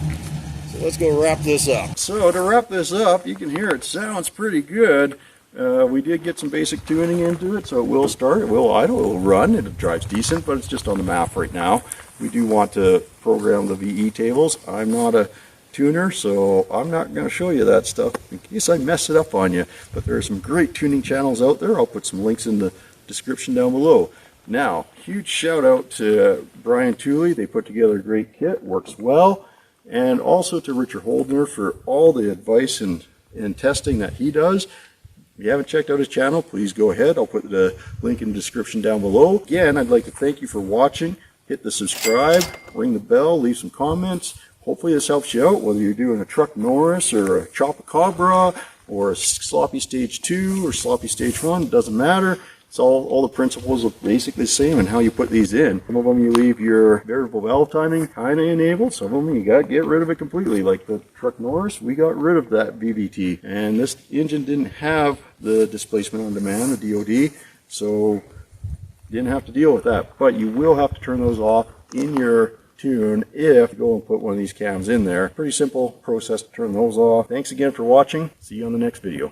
So let's go wrap this up. So to wrap this up, you can hear it sounds pretty good. We did get some basic tuning into it, so it will start, it will idle, it will run, it drives decent, but it's just on the map right now. We do want to program the VE tables. I'm not a tuner, so I'm not going to show you that stuff in case I mess it up on you. But there are some great tuning channels out there. I'll put some links in the description down below. Now, huge shout out to Brian TOOLEY. They put together a great kit, works well. And also to Richard Holdener for all the advice and testing that he does. If you haven't checked out his channel, please go ahead. I'll put the link in the description down below. Again, I'd like to thank you for watching. hit the subscribe, ring the bell, leave some comments. Hopefully this helps you out, whether you're doing a Truck Norris or a Chopacabra or a sloppy stage 2 or sloppy stage 1, it doesn't matter. It's all the principles are basically the same in how you put these in. Some of them you leave your variable valve timing kind of enabled. Some of them you got to get rid of it completely. Like the Truck Norris, we got rid of that VVT. And this engine didn't have the displacement on demand, the DOD, so didn't have to deal with that. But you will have to turn those off in your tune if you go and put one of these cams in there. Pretty simple process to turn those off. Thanks again for watching. See you on the next video.